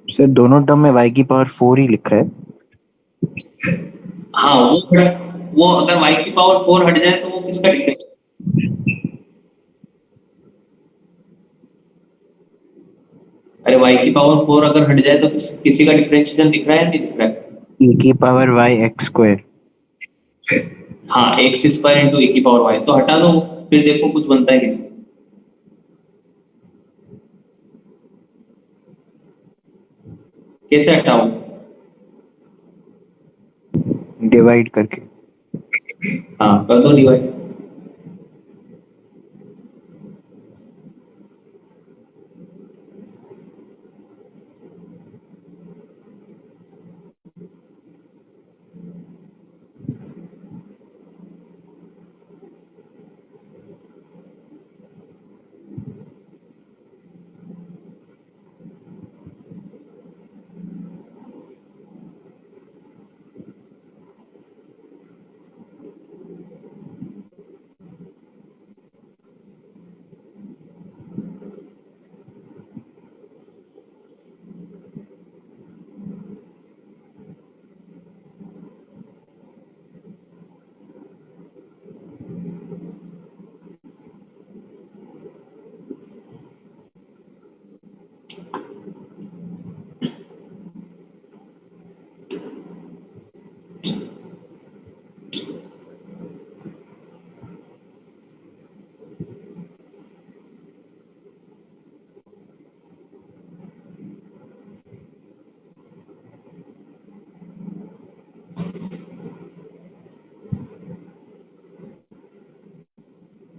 सर दोनों टर्म में y की पावर 4 ही लिखा है। हाँ वो अगर y की पावर 4 हट जाए तो वो किसका डिफरेंशिएशन? अरे y की पावर 4 अगर हट जाए तो किसी का डिफरेंशिएशन दिख रहा है या नहीं दिख रहा है? e की पावर y x स्क्वायर। हाँ एक्स स्क्वायर इंटू ए की पावर वाई, तो हटा दो फिर देखो कुछ बनता है कि नहीं। कैसे हटाऊं? डिवाइड करके। हाँ कर दो डिवाइड।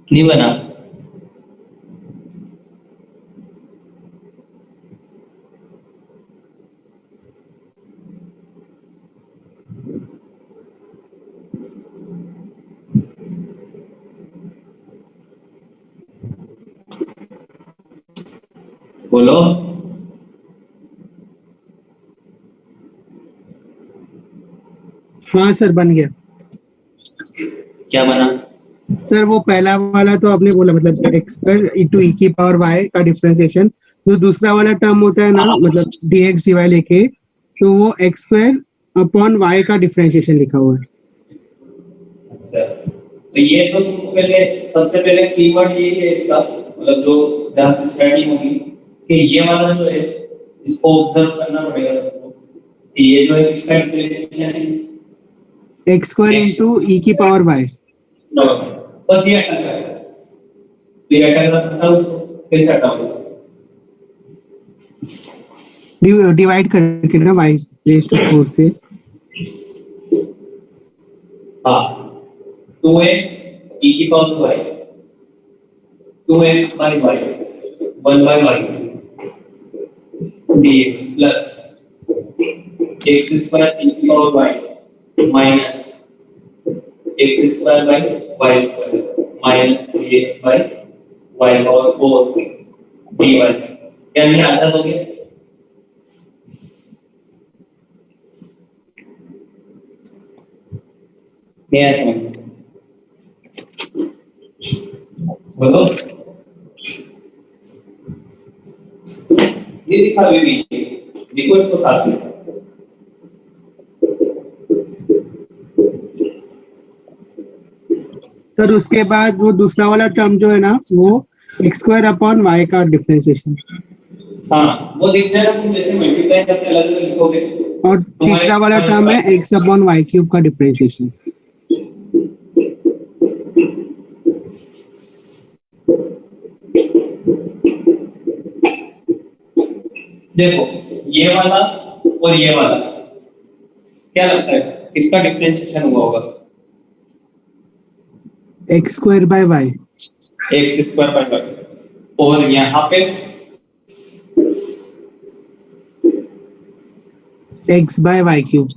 नहीं बना। बोलो। हाँ सर बन गया क्या बना? सर। वो पहला वाला तो आपने बोला मतलब एक्स स्क्वायर इंटू ई की पावर वाई का डिफरेंशिएशन। जो दूसरा वाला टर्म होता है ना मतलब dx dy लेके, तो वो एक्स स्क्वायर अपॉन वाई का डिफरेंशिएशन लिखा हुआ है। अच्छा, तो ये तो तुमको पहले सबसे पहले कीवर्ड ये है इसका, मतलब जो जहाँ से स्टार्टिंग होगी कि ये वाला जो है इसको ऑब्जर्व करना पड़ेगा तुमको कि ये जो है इसका इंप्लीकेशन है एक्स स्क्वायर इंटू ई की पावर वाई। बस ये अटक है, तो ये अटक रखा उसको कैसे हटाओगे? डिवाइड करके ना वाई रेज टू 4 से। हाँ, 2x e की power y, 2x by y, 1 by y dx plus x square e की power y minus x square by y square minus 3x by y power 4 dy। क्या मैं आधा दोगे? नहीं आया समझ में? बोलो। ये दिखा बेबी, देखो इसको साथ में। सर उसके बाद वो दूसरा वाला टर्म जो है ना वो एक्स स्क्वायर अपॉन वाई का डिफरेंशिएशन। हाँ, वो दिख जाएगा, तुम जैसे मल्टीप्लाई करके अलग अलग लिखोगे। और तीसरा वाला टर्म है एक्स अपॉन वाई क्यूब का डिफरेंशिएशन। देखो ये वाला और ये वाला क्या लगता है किसका डिफरेंशिएशन हुआ होगा? X square by Y. X square by Y. और यहाँ पे X by Y cube.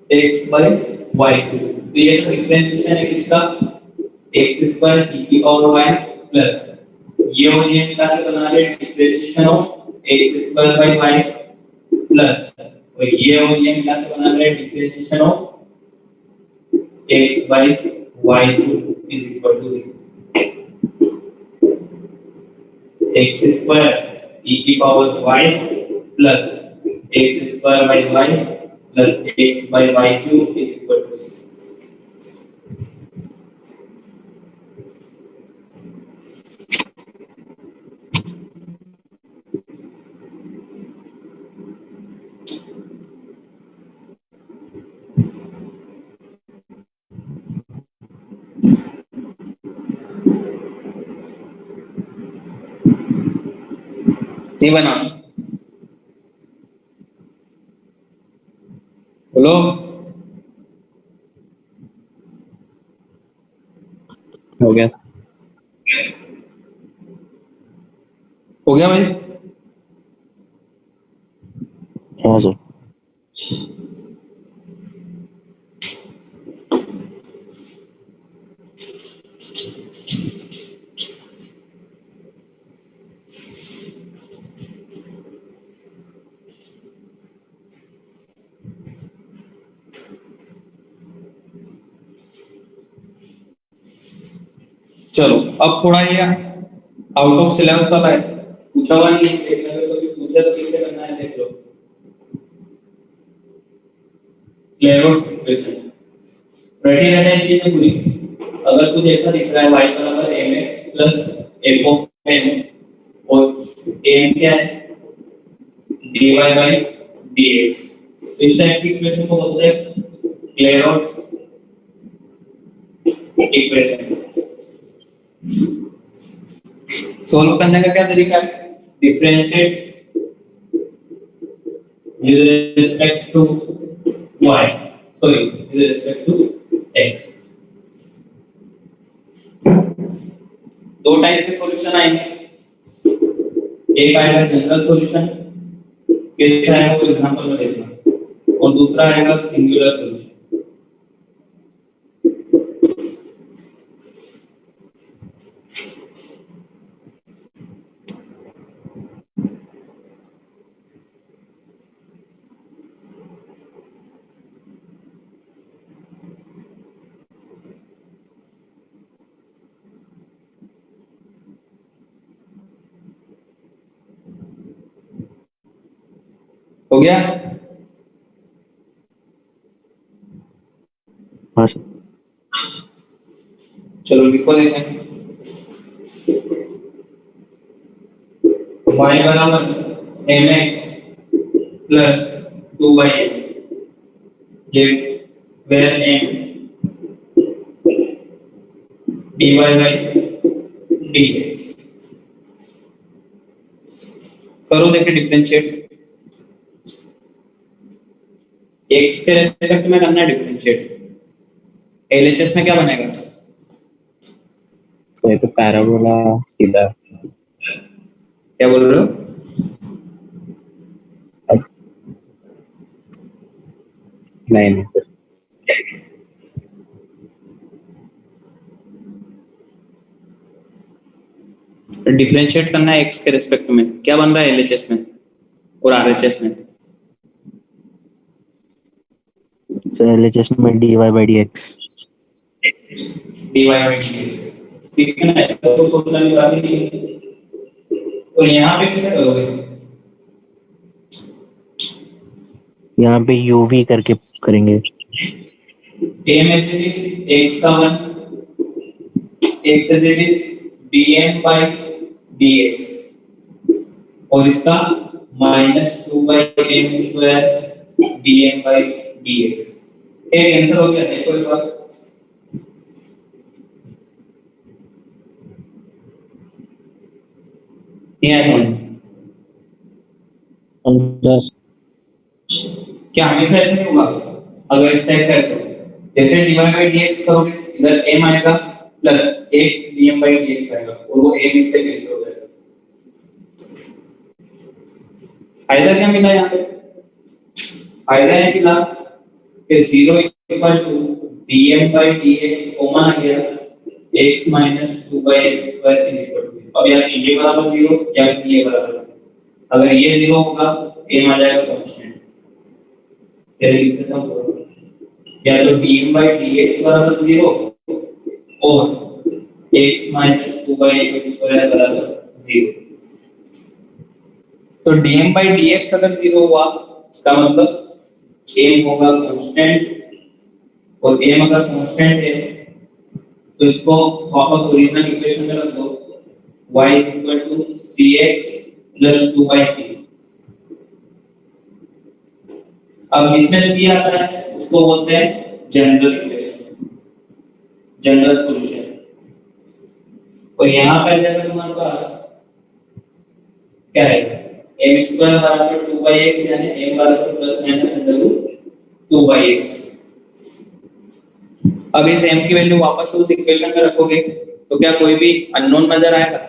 X by Y. तो ये डिफरेंशिएशन है किसका? एक्स स्क्वायर e की पावर वाई प्लस ये और ये मिला के बना रहे differentiation of X square by Y plus और ये मिला के बना रहे differentiation of x by y cube is equal to 0। x square e की power y plus x square by y plus x by y cube is equal to 0। नहीं बना? बोलो। हो गया। हो गया भाई? हाँ सर। चलो अब थोड़ा ये आउट ऑफ सिलेबस वाला है, पूछा हुआ नहीं है, देखने में कभी पूछे तो कैसे करना है देख लो। क्लेरोट्स इक्वेशन रेडी रहना चाहिए पूरी। अगर कुछ ऐसा दिख रहा है y बराबर mx plus f of n और m क्या है dy by dx, इस टाइप की इक्वेशन को बोलते हैं क्लेरोट्स इक्वेशन। सॉल्व करने का क्या तरीका है? Differentiate with respect to y, sorry with respect to x। दो टाइप के सॉल्यूशन आएंगे, एक आएगा जनरल सॉल्यूशन, कैसे आएगा वो एग्जांपल में देखना, और दूसरा आएगा सिंगुलर सॉल्यूशन। हो गया? हाँ सर। चलो लिखो देखें। y बराबर mx प्लस 2/m, ये where m dy by dx। करो देखे डिफरेंशिएट। x के रेस्पेक्ट में करना है डिफरेंशिएट। LHS में क्या बनेगा? तो ये तो पैराबोला सीधा क्या बोल रहे हो? नहीं सर। डिफरेंशिएट करना है x के रेस्पेक्ट में, क्या बन रहा है LHS में और RHS में? सर LHS में dy by dx। dy by dx, ठीक है ना? इसको सोचना की बात ही नहीं है। और यहाँ पे कैसे करोगे? यहाँ पे uv करके करेंगे। m as it is x का 1, x as it is dm by dx और इसका -2 by m square dm by dx। एक आंसर हो गया, देखो एक बार। ये है समझ? क्या हमेशा ऐसे नहीं होगा? अगर इस टाइप का है तो जैसे dy by dx करोगे, इधर m आएगा plus x dm by dx आएगा और वो m इससे कैंसिल हो जाएगा। फायदा क्या मिला यहाँ पे? फायदा ये मिला कि 0 equal to dm by dx common आ गया, x minus 2 by x square is equal to, अब यहाँ ये बराबर 0 या ये बराबर 0। अगर ये 0 होगा m आ जाएगा कांस्टेंट, ये लिख देता हूँ, या तो dm by dx बराबर 0 और x minus 2 by x square बराबर 0। तो dm by dx अगर 0 हुआ इसका मतलब m होगा कांस्टेंट, और m अगर कांस्टेंट है तो इसको वापस ओरिजिनल इक्वेशन में रख दो, y is equal to cx plus 2/c। अब जिसमें c आता है उसको बोलते हैं जनरल इक्वेशन, जनरल सॉल्यूशन। और यहाँ पे जाकर तुम्हारे पास क्या है? m स्क्वायर बराबर 2/x यानी m बराबर plus minus under root 2/x। अब इस m की वैल्यू वापस उस इक्वेशन में रखोगे तो क्या कोई भी अननोन नजर आएगा?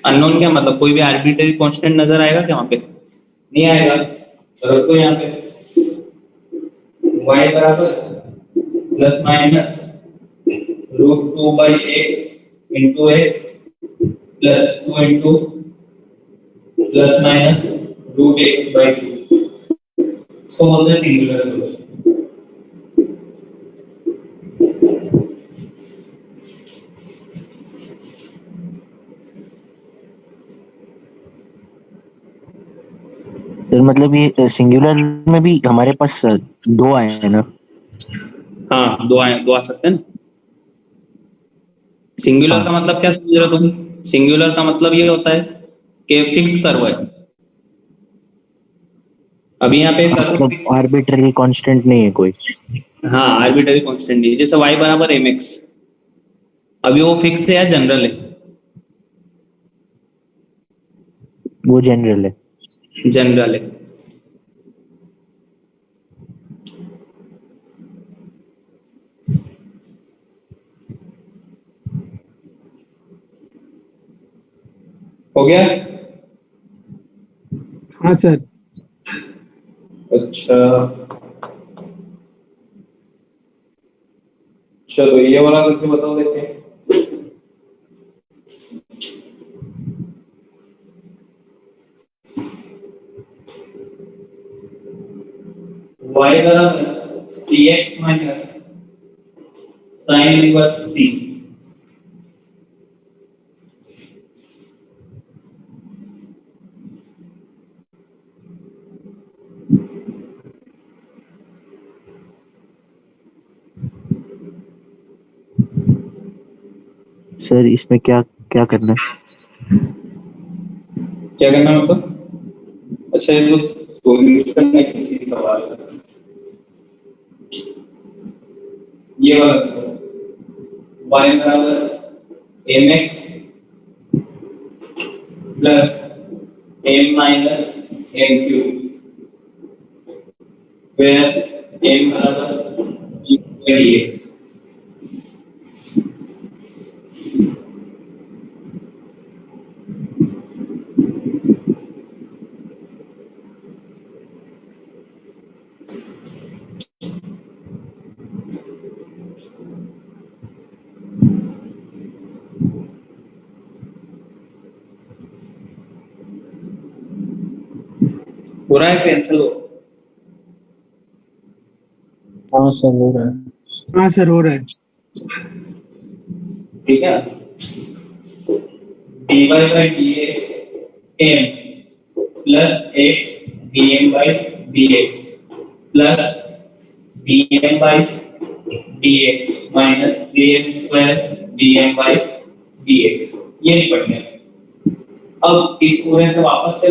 अननोन क्या मतलब? कोई भी आर्बिट्रेरी कांस्टेंट नजर आएगा क्या वहां पे? नहीं आएगा। तो रखो यहाँ पे y बराबर plus minus root 2/x into x plus 2 into plus minus root x by 2, इसको बोलते हैं सिंगुलर सॉल्यूशन। सर मतलब ये सिंगुलर में भी हमारे पास दो आए हैं ना? हाँ, दो आ सकते हैं ना। सिंगुलर का मतलब क्या समझ रहे हो तुम? सिंगुलर का मतलब ये होता है कि फिक्स कर्व है। अभी यहाँ पे कर्व फिक्स, आर्बिट्ररी कांस्टेंट नहीं है कोई। हाँ आर्बिट्ररी कांस्टेंट नहीं है। जैसे y बराबर mx, अभी वो फिक्स है या जनरल है? वो जनरल है। जनरल है। हो गया? हाँ सर। अच्छा चलो ये वाला करके बताओ देते हैं। y बराबर cx minus sine inverse c। Sir इसमें क्या क्या करना है? क्या करना है मतलब? अच्छा, ये तो सॉल्यूशन है किसी सवाल का। ये वाला y बराबर mx plus m minus m cube, where m बराबर dx। पूरा है कैंसिल हो? हाँ सर हो रहा है। हाँ सर हो रहा है। ठीक है, dy by dx m plus x dm by dx plus dm by dx minus 3m square dm by dx, ये निकल गया। अब इस पूरे से वापस से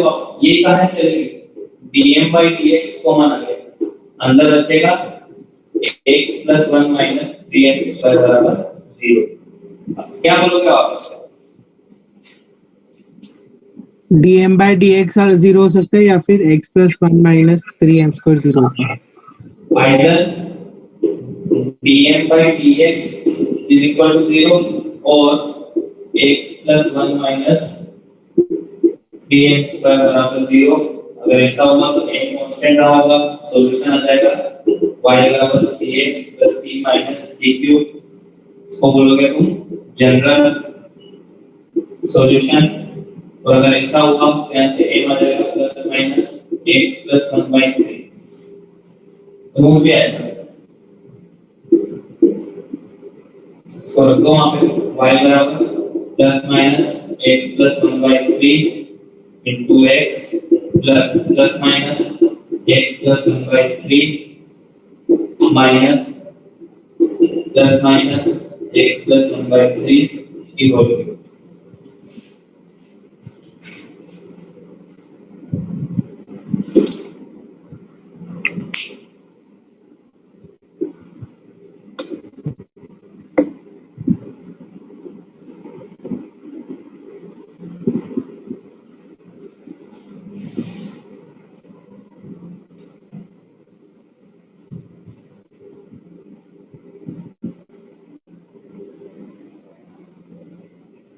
ये कहाँ चलेगी? dm by dx कॉमन आ गया, अंदर बचेगा x plus 1 minus 3m square बराबर 0। क्या बोलोगे वापस से? dm by dx जीरो हो सकता है या फिर x plus 1 minus 3m square zero होगा। Either dm by dx is equal to 0 और x plus 1 minus dm square बराबर 0। अगर ऐसा होगा तो n कांस्टेंट रहा होगा, सॉल्यूशन आ जाएगा y बराबर cx plus c minus c cube. इसको बोलोगे तुम जनरल सॉल्यूशन। और अगर ऐसा हुआ तो यहाँ से m आ जाएगा plus minus x plus 1 by 3, root भी आएगा। इसको रख दो वहाँ पे, y बराबर plus minus x plus 1 by 3 into x plus plus minus x plus 1 by 3 minus plus minus x plus 1 by 3 की वैल्यू।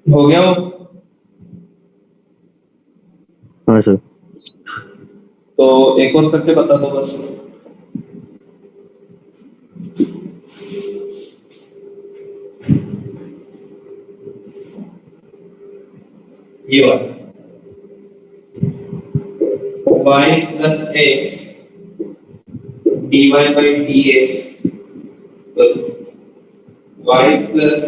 हो गया वो? हाँ सर। तो एक और करके बता दो बस। ये वाला y plus x dy by dx, y plus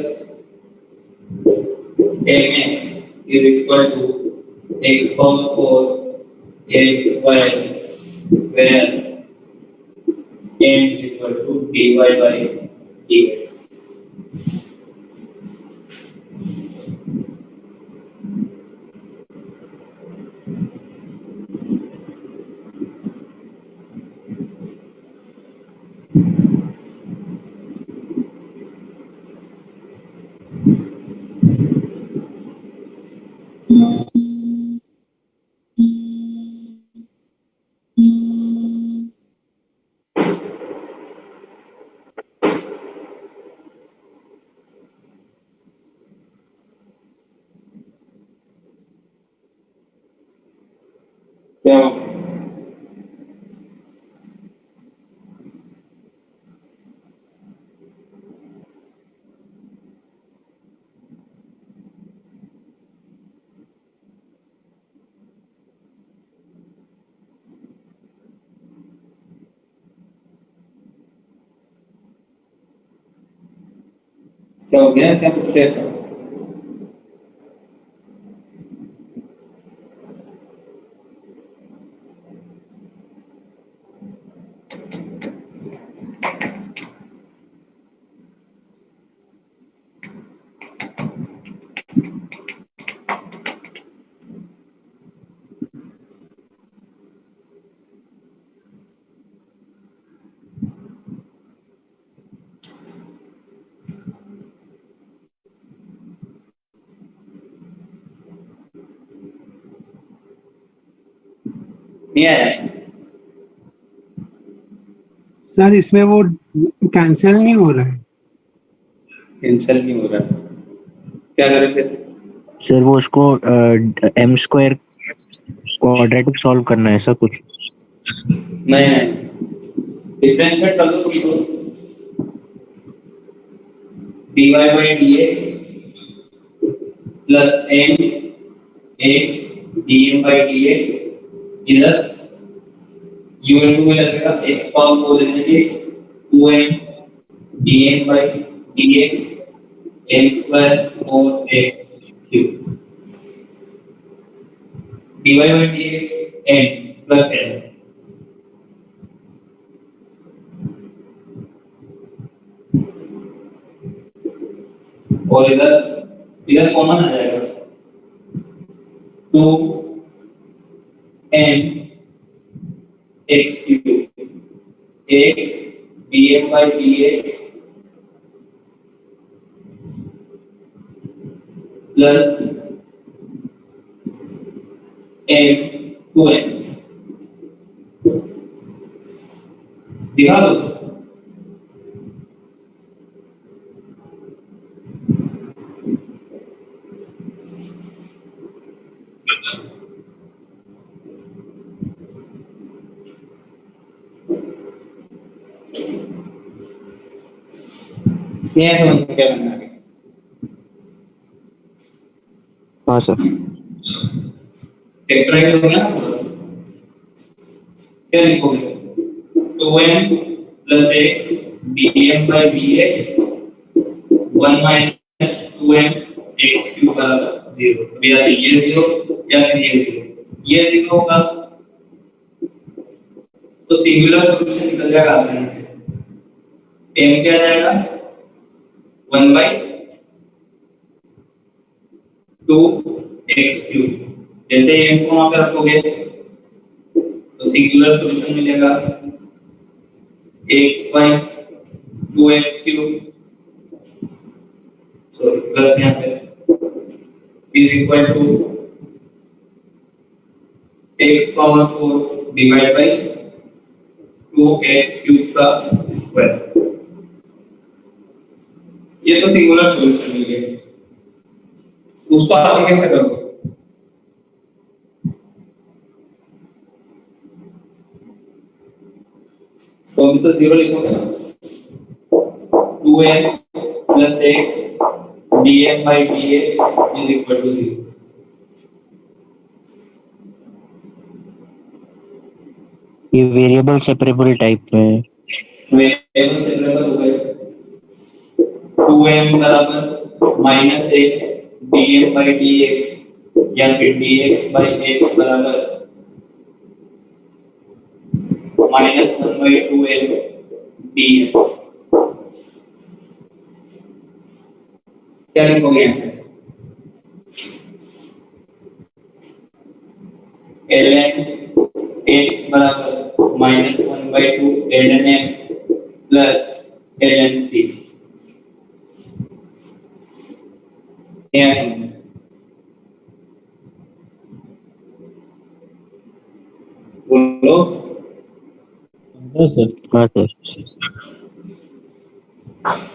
mx is equal to x power 4 x square, where m is equal to dy by dx। क्या क्या हो गया? क्या पूछ रहे हैं? नहीं आया? सर इसमें वो कैंसिल नहीं हो रहा है। कैंसिल नहीं हो रहा, क्या करें फिर? सर वो उसको m स्क्वायर क्वाड्रेटिक सॉल्व करना है, ऐसा कुछ। नहीं नहीं, डिफरेंशिएट कर दो तुम तो। dy by dx plus m x dm by dx, इधर u into में लगेगा x power 4 is 2m dm by dx m square 4x cube, dy by dx m plus m, और इधर इधर कॉमन आ जाएगा 2 m x cube x dm by dx plus m 2m, दिखा दो। नहीं है समझ में क्या करना है? हाँ सर। फैक्टराइज हो गया ना पूरा। क्या लिखोगे? 2m plus x dm by dx 1 minus 2m x cube बराबर 0। या तो ये 0 या फिर ये 0। ये 0 होगा तो सिंगुलर सॉल्यूशन निकल जाएगा आसानी से। m क्या आ जाएगा? 1 by 2 x cube। जैसे m को वहां पे रखोगे तो सिंगुलर सॉल्यूशन मिलेगा x by 2x cube, sorry plus यहाँ पे is equal to x power 4 divided by 2x cube का स्क्वायर। ये तो सिंगुलर सॉल्यूशन मिल गया, उसको आगे कैसे करोगे? तो अभी तो 0 लिखोगे ना, 2m plus x dm by dx is equal to 0। ये वेरिएबल सेपरेबल टाइप में है। वेरिएबल सेपरेबल हो गए। 2m बराबर minus x dm by dx या फिर dx by x बराबर माइनस 1 by 2m dm। क्या लिखोगे यहाँ से? ln x बराबर minus 1 by 2 ln m plus ln c। क्या समझ? बोलो। हाँ सर। हाँ सर।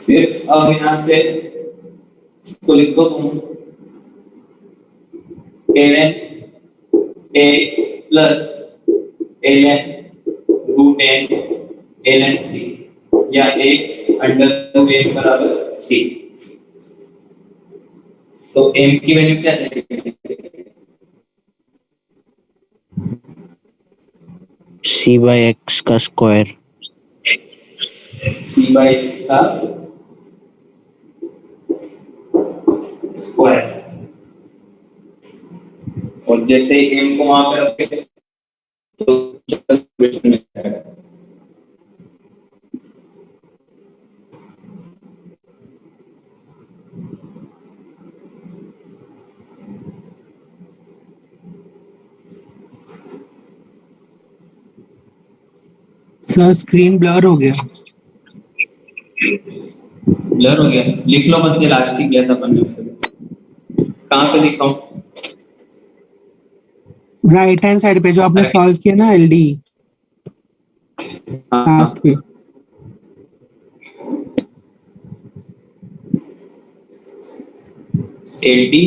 फिर अब यहाँ से इसको लिख दो तुम, ln x plus ln root n ln c या x अंडर रूट n बराबर c। तो m की वैल्यू क्या है? c by x का स्क्वायर। c by x का स्क्वायर, और जैसे ही m को वहां पे रखे तो सॉल्यूशन मिल जाएगा। सर स्क्रीन ब्लर हो गया। ब्लर हो गया? लिख लो बस, ये लास्ट ही किया था अपन ने उससे। कहाँ पे लिखा हूँ? राइट हैंड साइड पे जो आपने सॉल्व किया ना एलडी लास्ट पे, एल डी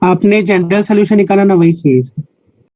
आपने जनरल सोल्यूशन निकाला ना, वही चाहिए इसका।